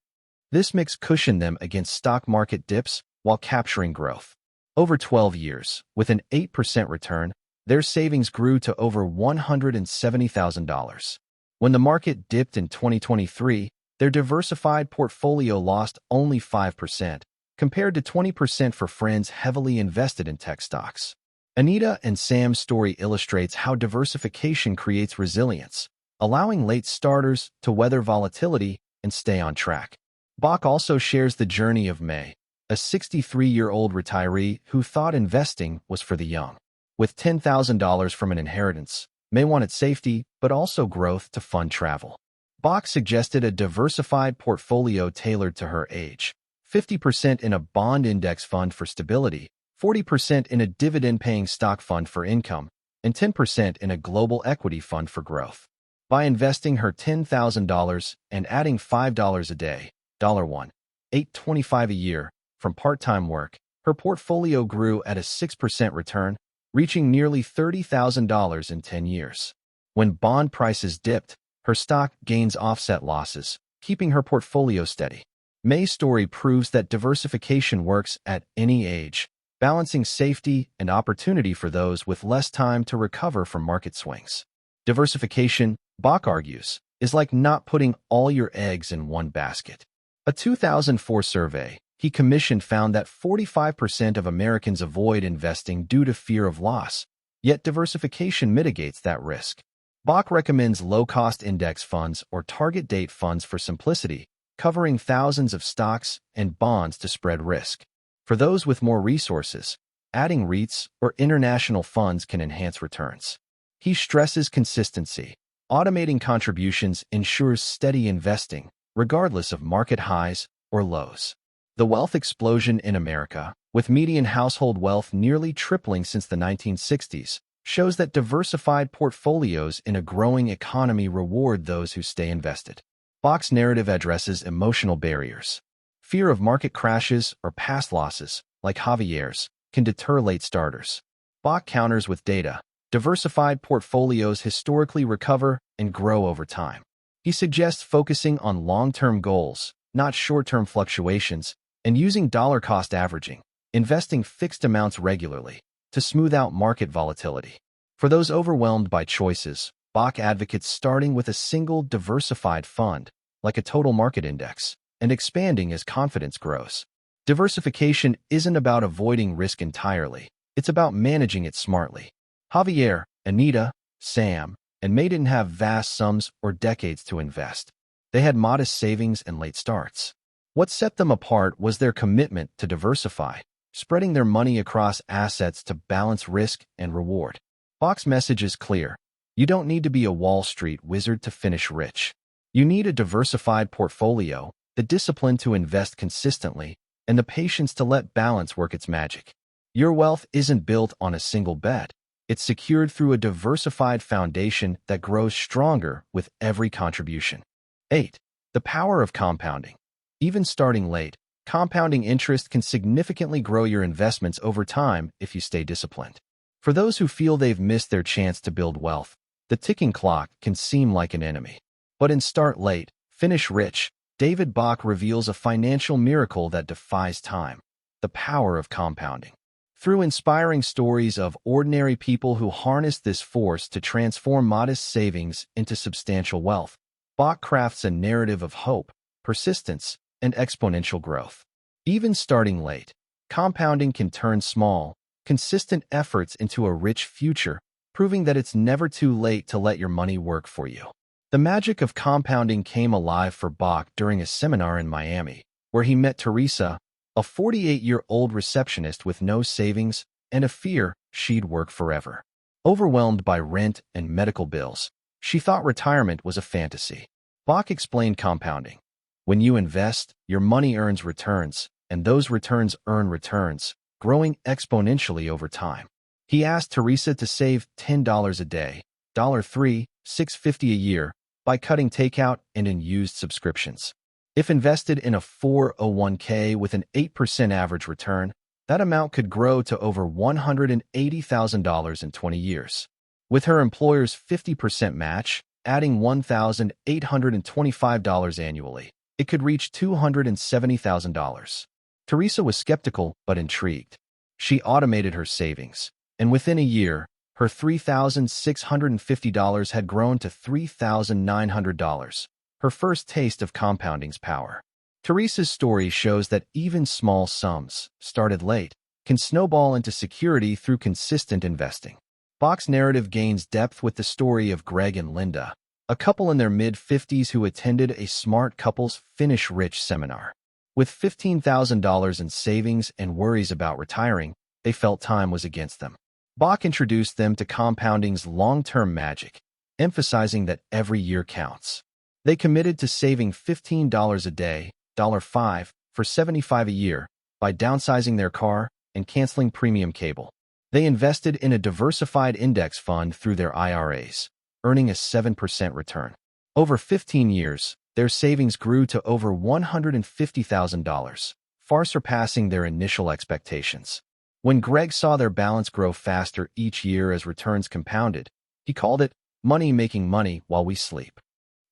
This mix cushioned them against stock market dips while capturing growth. Over 12 years, with an 8% return, their savings grew to over $170,000. When the market dipped in 2023, their diversified portfolio lost only 5%, compared to 20% for friends heavily invested in tech stocks. Anita and Sam's story illustrates how diversification creates resilience, allowing late starters to weather volatility and stay on track. Bach also shares the journey of May, a 63-year-old retiree who thought investing was for the young. With $10,000 from an inheritance, May wanted safety but also growth to fund travel. Bach suggested a diversified portfolio tailored to her age: 50% in a bond index fund for stability, 40% in a dividend-paying stock fund for income, and 10% in a global equity fund for growth. By investing her $10,000 and adding $5 a day, $1, $8.25 a year, from part-time work, her portfolio grew at a 6% return, reaching nearly $30,000 in 10 years. When bond prices dipped, her stock gains offset losses, keeping her portfolio steady. May's story proves that diversification works at any age, balancing safety and opportunity for those with less time to recover from market swings. Diversification, Bach argues, is like not putting all your eggs in one basket. A 2004 survey he commissioned found that 45% of Americans avoid investing due to fear of loss, yet diversification mitigates that risk. Bach recommends low-cost index funds or target date funds for simplicity, covering thousands of stocks and bonds to spread risk. For those with more resources, adding REITs or international funds can enhance returns. He stresses consistency. Automating contributions ensures steady investing, regardless of market highs or lows. The wealth explosion in America, with median household wealth nearly tripling since the 1960s, shows that diversified portfolios in a growing economy reward those who stay invested. Bach's narrative addresses emotional barriers. Fear of market crashes or past losses, like Javier's, can deter late starters. Bach counters with data. Diversified portfolios historically recover and grow over time. He suggests focusing on long-term goals, not short-term fluctuations, and using dollar-cost averaging, investing fixed amounts regularly, to smooth out market volatility. For those overwhelmed by choices, Bach advocates starting with a single diversified fund, like a total market index, and expanding as confidence grows. Diversification isn't about avoiding risk entirely, it's about managing it smartly. Javier, Anita, Sam, and May didn't have vast sums or decades to invest. They had modest savings and late starts. What set them apart was their commitment to diversify, spreading their money across assets to balance risk and reward. Bach's message is clear. You don't need to be a Wall Street wizard to finish rich. You need a diversified portfolio, the discipline to invest consistently, and the patience to let balance work its magic. Your wealth isn't built on a single bet. It's secured through a diversified foundation that grows stronger with every contribution. 8. The power of compounding. Even starting late, compounding interest can significantly grow your investments over time if you stay disciplined. For those who feel they've missed their chance to build wealth, the ticking clock can seem like an enemy. But in Start Late, Finish Rich, David Bach reveals a financial miracle that defies time: the power of compounding. Through inspiring stories of ordinary people who harnessed this force to transform modest savings into substantial wealth, Bach crafts a narrative of hope, persistence, and exponential growth. Even starting late, compounding can turn small, consistent efforts into a rich future, proving that it's never too late to let your money work for you. The magic of compounding came alive for Bach during a seminar in Miami, where he met Teresa, a 48-year-old receptionist with no savings and a fear she'd work forever. Overwhelmed by rent and medical bills, she thought retirement was a fantasy. Bach explained compounding. When you invest, your money earns returns, and those returns earn returns, growing exponentially over time. He asked Teresa to save $10 a day, $3, $6.50 a year, by cutting takeout and in used subscriptions. If invested in a 401k with an 8% average return, that amount could grow to over $180,000 in 20 years. With her employer's 50% match, adding $1,825 annually, it could reach $270,000. Teresa was skeptical but intrigued. She automated her savings, and within a year, her $3,650 had grown to $3,900, her first taste of compounding's power. Teresa's story shows that even small sums, started late, can snowball into security through consistent investing. Bach's narrative gains depth with the story of Greg and Linda, a couple in their mid-50s who attended a Smart Couples Finish Rich seminar. With $15,000 in savings and worries about retiring, they felt time was against them. Bach introduced them to compounding's long-term magic, emphasizing that every year counts. They committed to saving $15 a day, $5, for $75 a year, by downsizing their car and canceling premium cable. They invested in a diversified index fund through their IRAs, earning a 7% return. Over 15 years, their savings grew to over $150,000, far surpassing their initial expectations. When Greg saw their balance grow faster each year as returns compounded, he called it money making money while we sleep.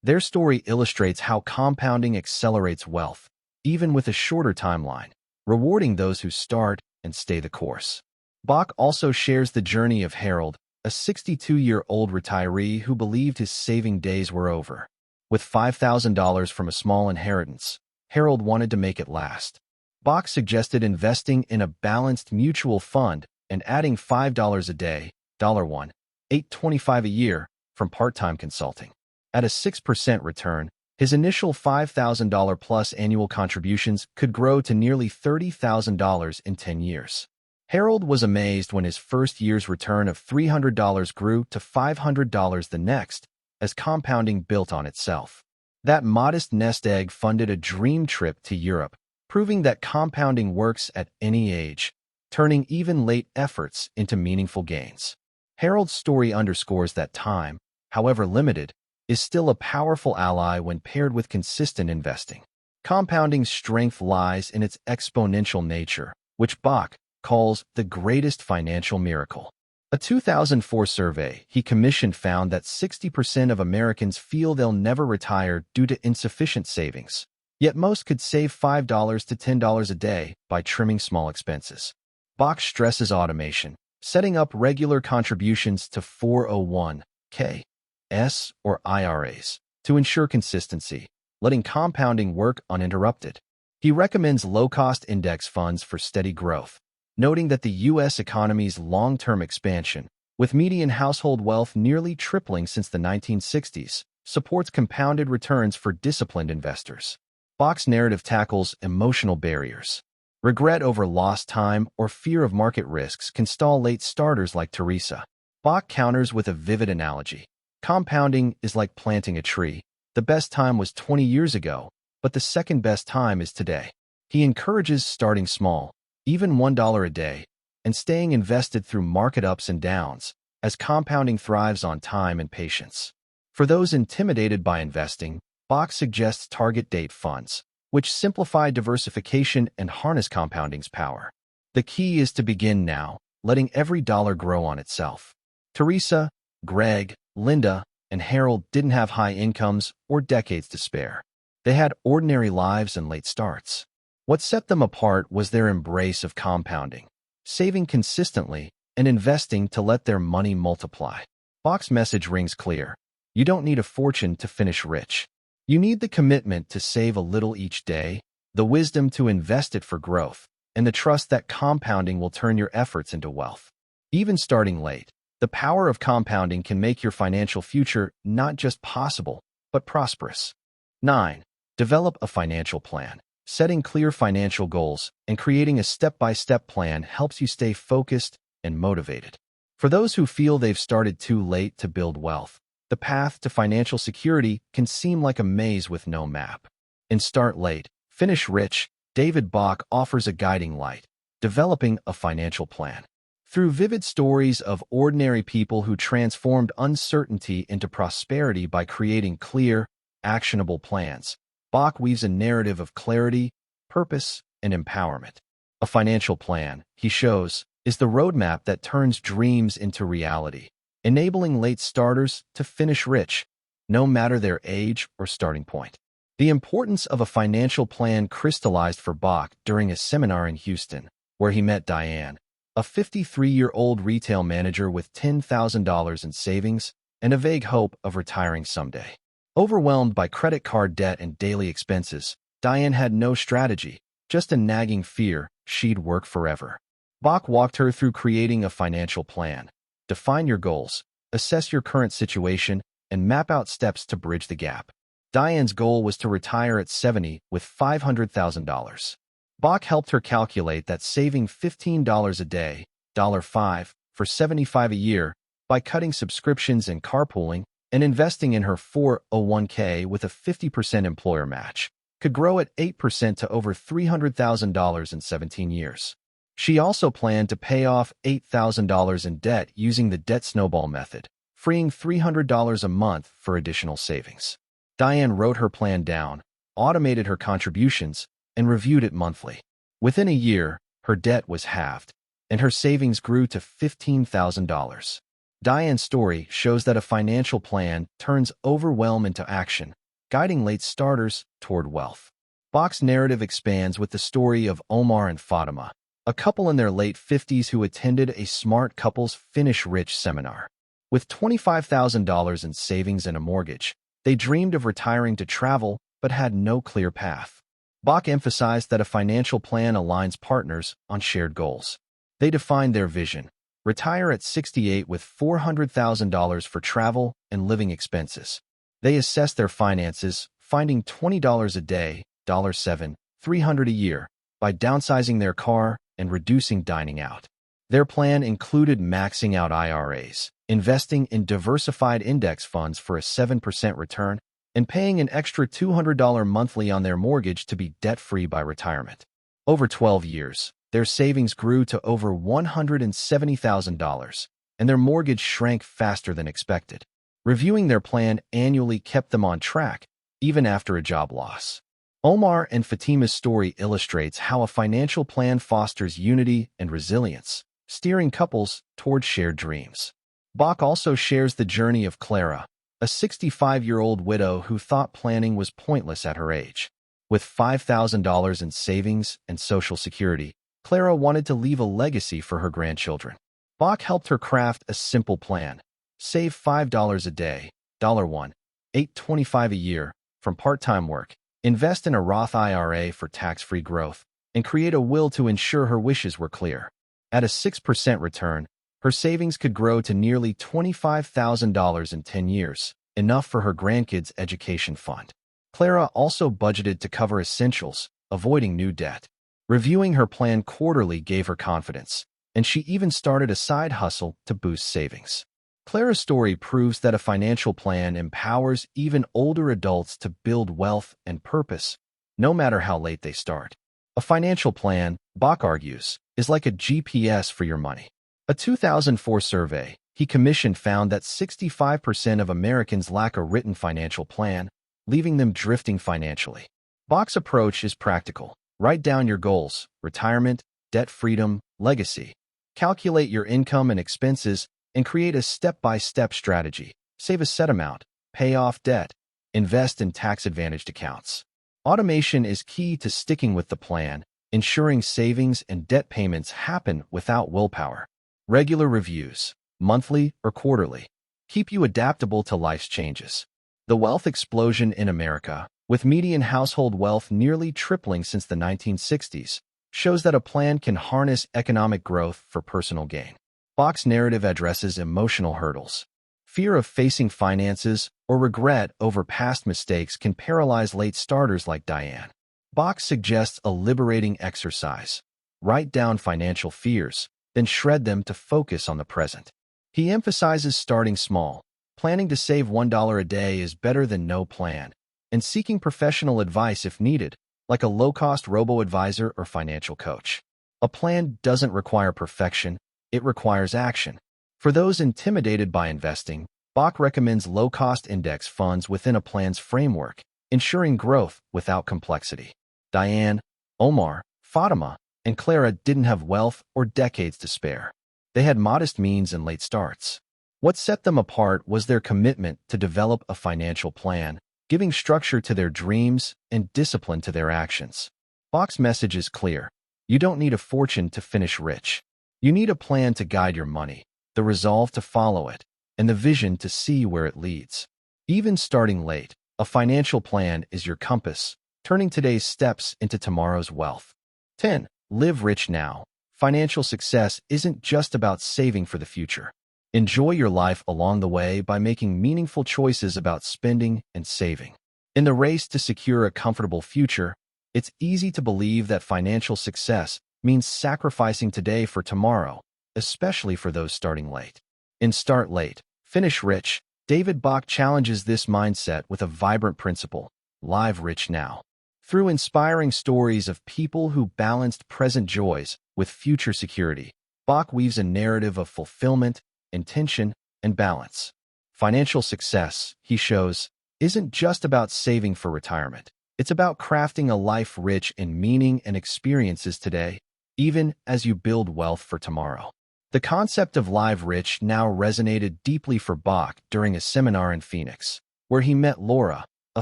Their story illustrates how compounding accelerates wealth, even with a shorter timeline, rewarding those who start and stay the course. Bach also shares the journey of Harold, a 62-year-old retiree who believed his saving days were over. With $5,000 from a small inheritance, Harold wanted to make it last. Bach suggested investing in a balanced mutual fund and adding $5 a day, $1, $8.25 a year, from part-time consulting. At a 6% return, his initial $5,000 plus annual contributions could grow to nearly $30,000 in 10 years. Harold was amazed when his first year's return of $300 grew to $500 the next, as compounding built on itself. That modest nest egg funded a dream trip to Europe, proving that compounding works at any age, turning even late efforts into meaningful gains. Harold's story underscores that time, however limited, is still a powerful ally when paired with consistent investing. Compounding's strength lies in its exponential nature, which Bach calls the greatest financial miracle. A 2004 survey he commissioned found that 60% of Americans feel they'll never retire due to insufficient savings, yet most could save $5 to $10 a day by trimming small expenses. Bach stresses automation, setting up regular contributions to 401(k)s or IRAs to ensure consistency, letting compounding work uninterrupted. He recommends low-cost index funds for steady growth, noting that the U.S. economy's long-term expansion, with median household wealth nearly tripling since the 1960s, supports compounded returns for disciplined investors. Bach's narrative tackles emotional barriers. Regret over lost time or fear of market risks can stall late starters like Teresa. Bach counters with a vivid analogy. Compounding is like planting a tree. The best time was 20 years ago, but the second best time is today. He encourages starting small, even $1 a day, and staying invested through market ups and downs, as compounding thrives on time and patience. For those intimidated by investing, Bach suggests target date funds, which simplify diversification and harness compounding's power. The key is to begin now, letting every dollar grow on itself. Teresa, Greg, Linda, and Harold didn't have high incomes or decades to spare. They had ordinary lives and late starts. What set them apart was their embrace of compounding, saving consistently and investing to let their money multiply. Bach's message rings clear. You don't need a fortune to finish rich. You need the commitment to save a little each day, the wisdom to invest it for growth, and the trust that compounding will turn your efforts into wealth. Even starting late, the power of compounding can make your financial future not just possible, but prosperous. 9. Develop a financial plan. Setting clear financial goals and creating a step-by-step plan helps you stay focused and motivated. For those who feel they've started too late to build wealth, the path to financial security can seem like a maze with no map. In Start Late, Finish Rich, David Bach offers a guiding light, developing a financial plan. Through vivid stories of ordinary people who transformed uncertainty into prosperity by creating clear, actionable plans, Bach weaves a narrative of clarity, purpose, and empowerment. A financial plan, he shows, is the roadmap that turns dreams into reality, enabling late starters to finish rich, no matter their age or starting point. The importance of a financial plan crystallized for Bach during a seminar in Houston, where he met Diane, a 53-year-old retail manager with $10,000 in savings and a vague hope of retiring someday. Overwhelmed by credit card debt and daily expenses, Diane had no strategy, just a nagging fear she'd work forever. Bach walked her through creating a financial plan. Define your goals, assess your current situation, and map out steps to bridge the gap. Diane's goal was to retire at 70 with $500,000. Bach helped her calculate that saving $15 a day, $5, for $75 a year, by cutting subscriptions and carpooling, and investing in her 401(k) with a 50% employer match, could grow at 8% to over $300,000 in 17 years. She also planned to pay off $8,000 in debt using the debt snowball method, freeing $300 a month for additional savings. Diane wrote her plan down, automated her contributions, and reviewed it monthly. Within a year, her debt was halved, and her savings grew to $15,000. Diane's story shows that a financial plan turns overwhelm into action, guiding late starters toward wealth. Bach's narrative expands with the story of Omar and Fatima, a couple in their late 50s who attended a Smart Couples Finish Rich seminar. With $25,000 in savings and a mortgage, they dreamed of retiring to travel but had no clear path. Bach emphasized that a financial plan aligns partners on shared goals. They defined their vision: retire at 68 with $400,000 for travel and living expenses. They assessed their finances, finding $20 a day, $7, $300 a year, by downsizing their car and reducing dining out. Their plan included maxing out IRAs, investing in diversified index funds for a 7% return, and paying an extra $200 monthly on their mortgage to be debt-free by retirement. Over 12 years, their savings grew to over $170,000, and their mortgage shrank faster than expected. Reviewing their plan annually kept them on track, even after a job loss. Omar and Fatima's story illustrates how a financial plan fosters unity and resilience, steering couples toward shared dreams. Bach also shares the journey of Clara, a 65-year-old widow who thought planning was pointless at her age. With $5,000 in savings and Social Security, Clara wanted to leave a legacy for her grandchildren. Bach helped her craft a simple plan: save $5 a day, $1, $8.25 a year, from part-time work, invest in a Roth IRA for tax-free growth, and create a will to ensure her wishes were clear. At a 6% return, her savings could grow to nearly $25,000 in 10 years, enough for her grandkids' education fund. Clara also budgeted to cover essentials, avoiding new debt. Reviewing her plan quarterly gave her confidence, and she even started a side hustle to boost savings. Clara's story proves that a financial plan empowers even older adults to build wealth and purpose, no matter how late they start. A financial plan, Bach argues, is like a GPS for your money. A 2004 survey he commissioned found that 65% of Americans lack a written financial plan, leaving them drifting financially. Bach's approach is practical. Write down your goals: retirement, debt freedom, legacy. Calculate your income and expenses, and create a step-by-step strategy. Save a set amount, pay off debt, invest in tax-advantaged accounts. Automation is key to sticking with the plan, ensuring savings and debt payments happen without willpower. Regular reviews, monthly or quarterly, keep you adaptable to life's changes. The wealth explosion in America, with median household wealth nearly tripling since the 1960s, shows that a plan can harness economic growth for personal gain. Bach's narrative addresses emotional hurdles. Fear of facing finances or regret over past mistakes can paralyze late starters like Diane. Bach suggests a liberating exercise. Write down financial fears, then shred them to focus on the present. He emphasizes starting small. Planning to save $1 a day is better than no plan, and seeking professional advice if needed, like a low-cost robo-advisor or financial coach. A plan doesn't require perfection. It requires action. For those intimidated by investing, Bach recommends low-cost index funds within a plan's framework, ensuring growth without complexity. Diane, Omar, Fatima, and Clara didn't have wealth or decades to spare. They had modest means and late starts. What set them apart was their commitment to develop a financial plan, giving structure to their dreams and discipline to their actions. Bach's message is clear. You don't need a fortune to finish rich. You need a plan to guide your money, the resolve to follow it, and the vision to see where it leads. Even starting late, a financial plan is your compass, turning today's steps into tomorrow's wealth. 10. Live rich now. Financial success isn't just about saving for the future. Enjoy your life along the way by making meaningful choices about spending and saving. In the race to secure a comfortable future, it's easy to believe that financial success means sacrificing today for tomorrow, especially for those starting late. In Start Late, Finish Rich, David Bach challenges this mindset with a vibrant principle: live rich now. Through inspiring stories of people who balanced present joys with future security, Bach weaves a narrative of fulfillment, intention, and balance. Financial success, he shows, isn't just about saving for retirement. It's about crafting a life rich in meaning and experiences today, even as you build wealth for tomorrow. The concept of live rich now resonated deeply for Bach during a seminar in Phoenix, where he met Laura, a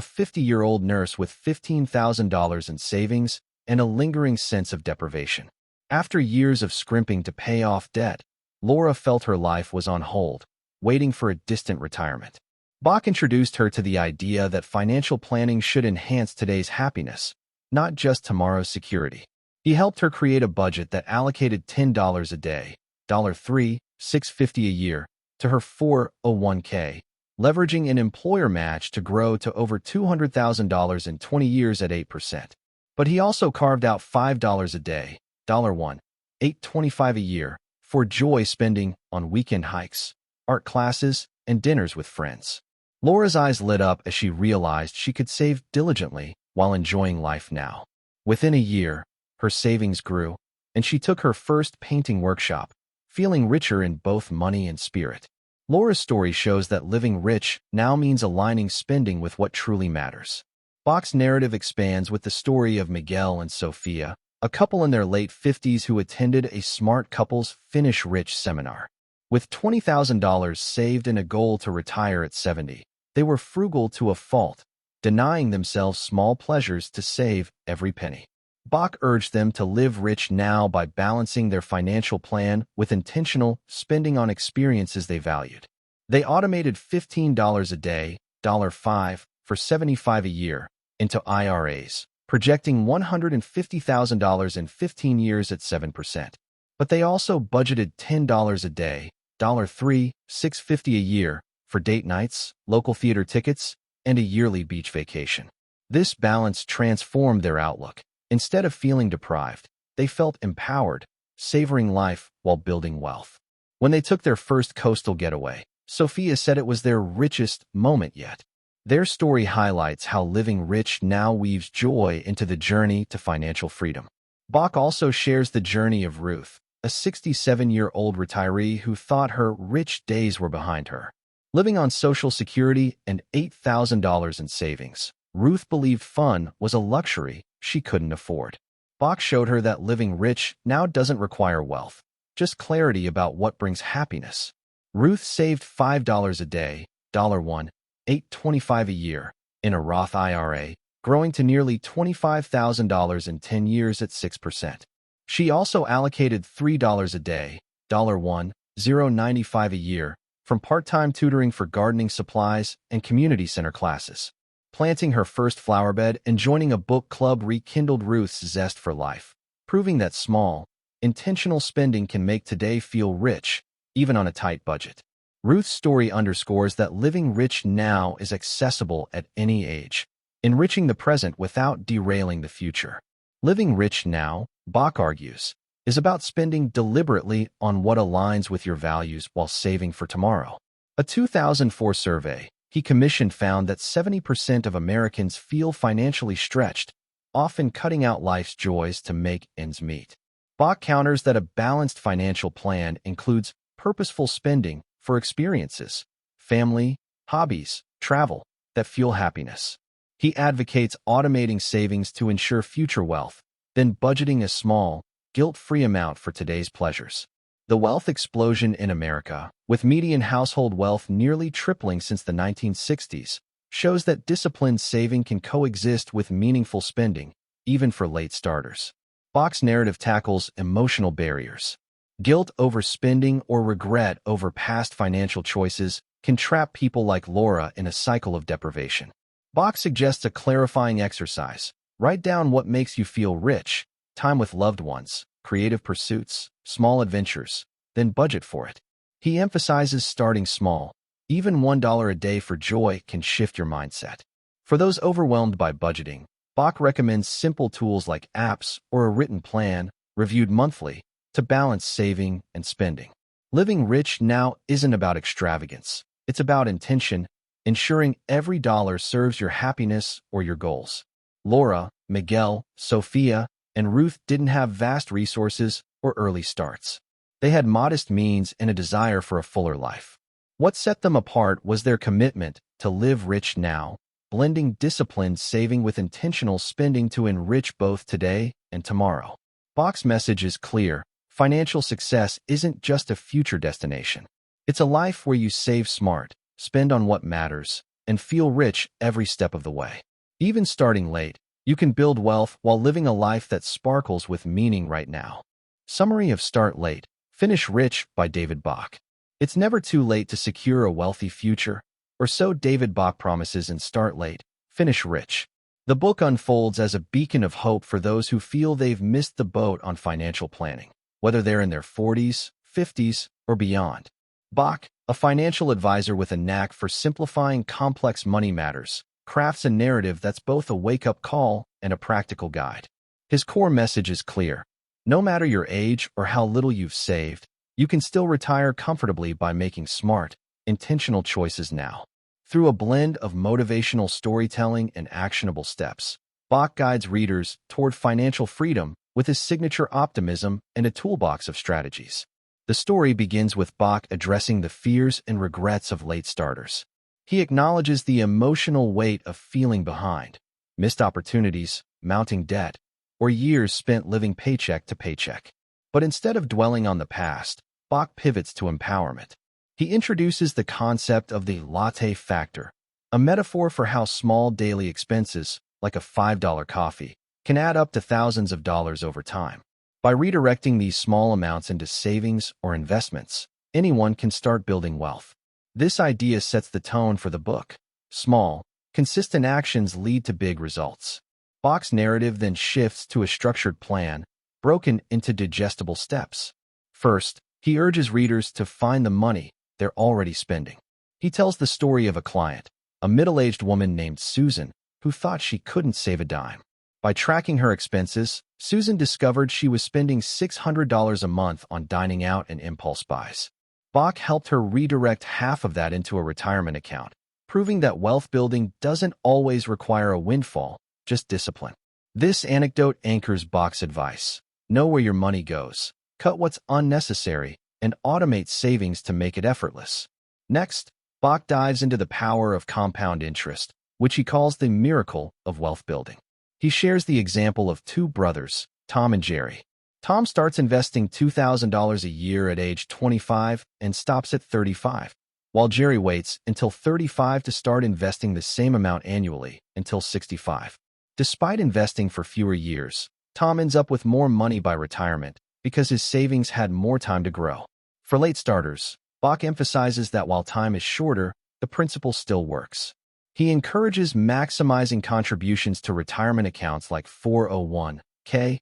50-year-old nurse with $15,000 in savings and a lingering sense of deprivation. After years of scrimping to pay off debt, Laura felt her life was on hold, waiting for a distant retirement. Bach introduced her to the idea that financial planning should enhance today's happiness, not just tomorrow's security. He helped her create a budget that allocated $10 a day, $3, $6.50 a year, to her 401k, leveraging an employer match to grow to over $200,000 in 20 years at 8%. But he also carved out $5 a day, $1, $8.25 a year, for joy spending on weekend hikes, art classes, and dinners with friends. Laura's eyes lit up as she realized she could save diligently while enjoying life now. Within a year, her savings grew, and she took her first painting workshop, feeling richer in both money and spirit. Laura's story shows that living rich now means aligning spending with what truly matters. Bach's narrative expands with the story of Miguel and Sophia, a couple in their late 50s who attended a Smart Couples Finish Rich seminar. With $20,000 saved and a goal to retire at 70, they were frugal to a fault, denying themselves small pleasures to save every penny. Bach urged them to live rich now by balancing their financial plan with intentional spending on experiences they valued. They automated $15 a day, $5 for $75 a year, into IRAs, projecting $150,000 in 15 years at 7%. But they also budgeted $10 a day, $3, $6.50 a year, for date nights, local theater tickets, and a yearly beach vacation. This balance transformed their outlook. Instead of feeling deprived, they felt empowered, savoring life while building wealth. When they took their first coastal getaway, Sophia said it was their richest moment yet. Their story highlights how living rich now weaves joy into the journey to financial freedom. Bach also shares the journey of Ruth, a 67-year-old retiree who thought her rich days were behind her. Living on Social Security and $8,000 in savings, Ruth believed fun was a luxury she couldn't afford. Bach showed her that living rich now doesn't require wealth, just clarity about what brings happiness. Ruth saved $5 a day, $1, $8.25 a year, in a Roth IRA, growing to nearly $25,000 in 10 years at 6%. She also allocated $3 a day, $1, $0.95 a year, from part-time tutoring for gardening supplies and community center classes. Planting her first flower bed and joining a book club rekindled Ruth's zest for life, proving that small, intentional spending can make today feel rich, even on a tight budget. Ruth's story underscores that living rich now is accessible at any age, enriching the present without derailing the future. Living rich now, Bach argues, is about spending deliberately on what aligns with your values while saving for tomorrow. A 2004 survey he commissioned found that 70% of Americans feel financially stretched, often cutting out life's joys to make ends meet. Bach counters that a balanced financial plan includes purposeful spending for experiences, family, hobbies, travel, that fuel happiness. He advocates automating savings to ensure future wealth, then budgeting a small, guilt-free amount for today's pleasures. The wealth explosion in America, with median household wealth nearly tripling since the 1960s, shows that disciplined saving can coexist with meaningful spending, even for late starters. Bach's narrative tackles emotional barriers. Guilt over spending or regret over past financial choices can trap people like Laura in a cycle of deprivation. Bach suggests a clarifying exercise. Write down what makes you feel rich: time with loved ones, creative pursuits, small adventures, then budget for it. He emphasizes starting small. Even $1 a day for joy can shift your mindset. For those overwhelmed by budgeting, Bach recommends simple tools like apps or a written plan, reviewed monthly, to balance saving and spending. Living rich now isn't about extravagance. It's about intention, ensuring every dollar serves your happiness or your goals. Laura, Miguel, Sophia, and Ruth didn't have vast resources or early starts. They had modest means and a desire for a fuller life. What set them apart was their commitment to live rich now, blending disciplined saving with intentional spending to enrich both today and tomorrow. Bach's message is clear. Financial success isn't just a future destination. It's a life where you save smart, spend on what matters, and feel rich every step of the way. Even starting late, you can build wealth while living a life that sparkles with meaning right now. Summary of Start Late, Finish Rich by David Bach. It's never too late to secure a wealthy future, or so David Bach promises in Start Late, Finish Rich. The book unfolds as a beacon of hope for those who feel they've missed the boat on financial planning, whether they're in their 40s, 50s, or beyond. Bach, a financial advisor with a knack for simplifying complex money matters, crafts a narrative that's both a wake-up call and a practical guide. His core message is clear. No matter your age or how little you've saved, you can still retire comfortably by making smart, intentional choices now. Through a blend of motivational storytelling and actionable steps, Bach guides readers toward financial freedom with his signature optimism and a toolbox of strategies. The story begins with Bach addressing the fears and regrets of late starters. He acknowledges the emotional weight of feeling behind, missed opportunities, mounting debt, or years spent living paycheck to paycheck. But instead of dwelling on the past, Bach pivots to empowerment. He introduces the concept of the latte factor, a metaphor for how small daily expenses, like a $5 coffee, can add up to thousands of dollars over time. By redirecting these small amounts into savings or investments, anyone can start building wealth. This idea sets the tone for the book. Small, consistent actions lead to big results. Bach's narrative then shifts to a structured plan, broken into digestible steps. First, he urges readers to find the money they're already spending. He tells the story of a client, a middle-aged woman named Susan, who thought she couldn't save a dime. By tracking her expenses, Susan discovered she was spending $600 a month on dining out and impulse buys. Bach helped her redirect half of that into a retirement account, proving that wealth building doesn't always require a windfall, just discipline. This anecdote anchors Bach's advice. Know where your money goes, cut what's unnecessary, and automate savings to make it effortless. Next, Bach dives into the power of compound interest, which he calls the miracle of wealth building. He shares the example of two brothers, Tom and Jerry. Tom starts investing $2,000 a year at age 25 and stops at 35, while Jerry waits until 35 to start investing the same amount annually until 65. Despite investing for fewer years, Tom ends up with more money by retirement because his savings had more time to grow. For late starters, Bach emphasizes that while time is shorter, the principle still works. He encourages maximizing contributions to retirement accounts like 401(k),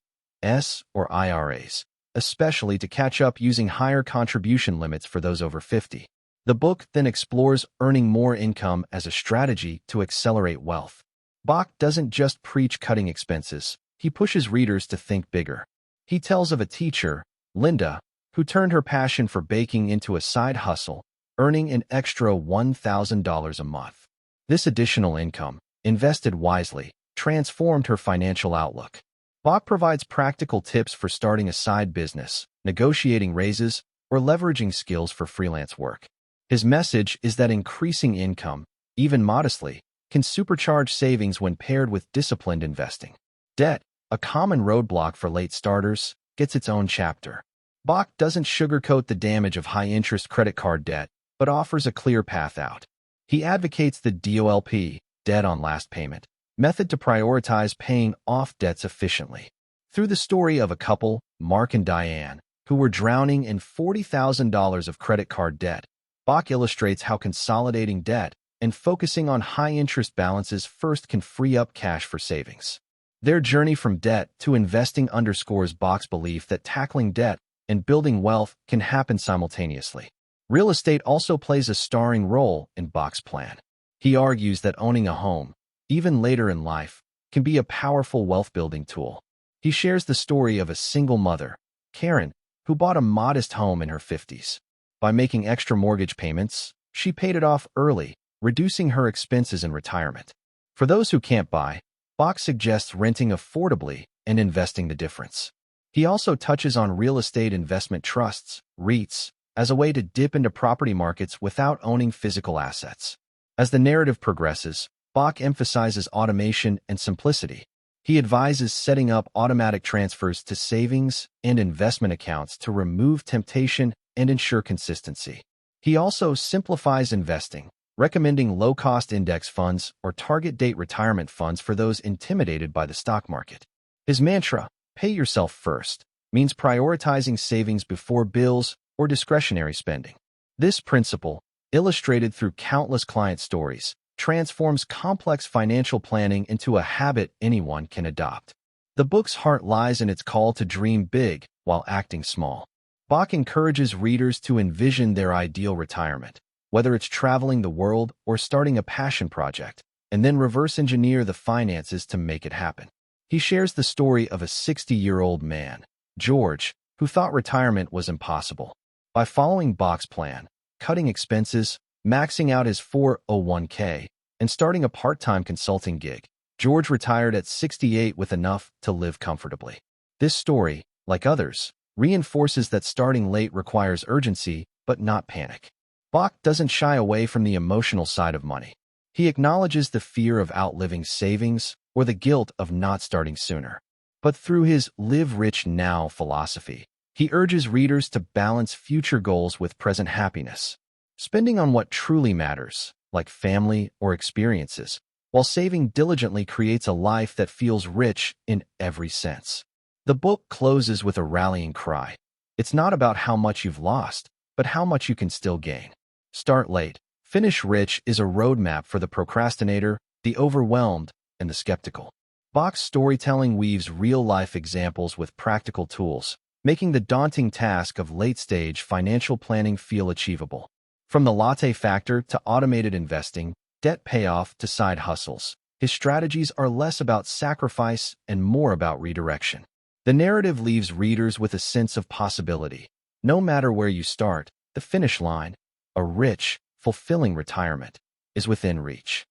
or IRAs, especially to catch up using higher contribution limits for those over 50. The book then explores earning more income as a strategy to accelerate wealth. Bach doesn't just preach cutting expenses, he pushes readers to think bigger. He tells of a teacher, Linda, who turned her passion for baking into a side hustle, earning an extra $1,000 a month. This additional income, invested wisely, transformed her financial outlook. Bach provides practical tips for starting a side business, negotiating raises, or leveraging skills for freelance work. His message is that increasing income, even modestly, can supercharge savings when paired with disciplined investing. Debt, a common roadblock for late starters, gets its own chapter. Bach doesn't sugarcoat the damage of high-interest credit card debt, but offers a clear path out. He advocates the DOLP, debt on last payment, method to prioritize paying off debts efficiently. Through the story of a couple, Mark and Diane, who were drowning in $40,000 of credit card debt, Bach illustrates how consolidating debt and focusing on high-interest balances first can free up cash for savings. Their journey from debt to investing underscores Bach's belief that tackling debt and building wealth can happen simultaneously. Real estate also plays a starring role in Bach's plan. He argues that owning a home, even later in life, can be a powerful wealth-building tool. He shares the story of a single mother, Karen, who bought a modest home in her 50s. By making extra mortgage payments, she paid it off early, reducing her expenses in retirement. For those who can't buy, Bach suggests renting affordably and investing the difference. He also touches on real estate investment trusts, REITs, as a way to dip into property markets without owning physical assets. As the narrative progresses, Bach emphasizes automation and simplicity. He advises setting up automatic transfers to savings and investment accounts to remove temptation and ensure consistency. He also simplifies investing, recommending low-cost index funds or target-date retirement funds for those intimidated by the stock market. His mantra, "Pay yourself first," means prioritizing savings before bills or discretionary spending. This principle, illustrated through countless client stories, transforms complex financial planning into a habit anyone can adopt. The book's heart lies in its call to dream big while acting small. Bach encourages readers to envision their ideal retirement, whether it's traveling the world or starting a passion project, and then reverse engineer the finances to make it happen. He shares the story of a 60-year-old man, George, who thought retirement was impossible. By following Bach's plan, cutting expenses, maxing out his 401k, and starting a part-time consulting gig, George retired at 68 with enough to live comfortably. This story, like others, reinforces that starting late requires urgency, but not panic. Bach doesn't shy away from the emotional side of money. He acknowledges the fear of outliving savings or the guilt of not starting sooner. But through his Live Rich Now philosophy, he urges readers to balance future goals with present happiness, spending on what truly matters, like family or experiences, while saving diligently creates a life that feels rich in every sense. The book closes with a rallying cry. It's not about how much you've lost, but how much you can still gain. Start late, finish rich is a roadmap for the procrastinator, the overwhelmed, and the skeptical. Bach's storytelling weaves real-life examples with practical tools, making the daunting task of late-stage financial planning feel achievable. From the latte factor to automated investing, debt payoff to side hustles, his strategies are less about sacrifice and more about redirection. The narrative leaves readers with a sense of possibility. No matter where you start, the finish line, a rich, fulfilling retirement, is within reach.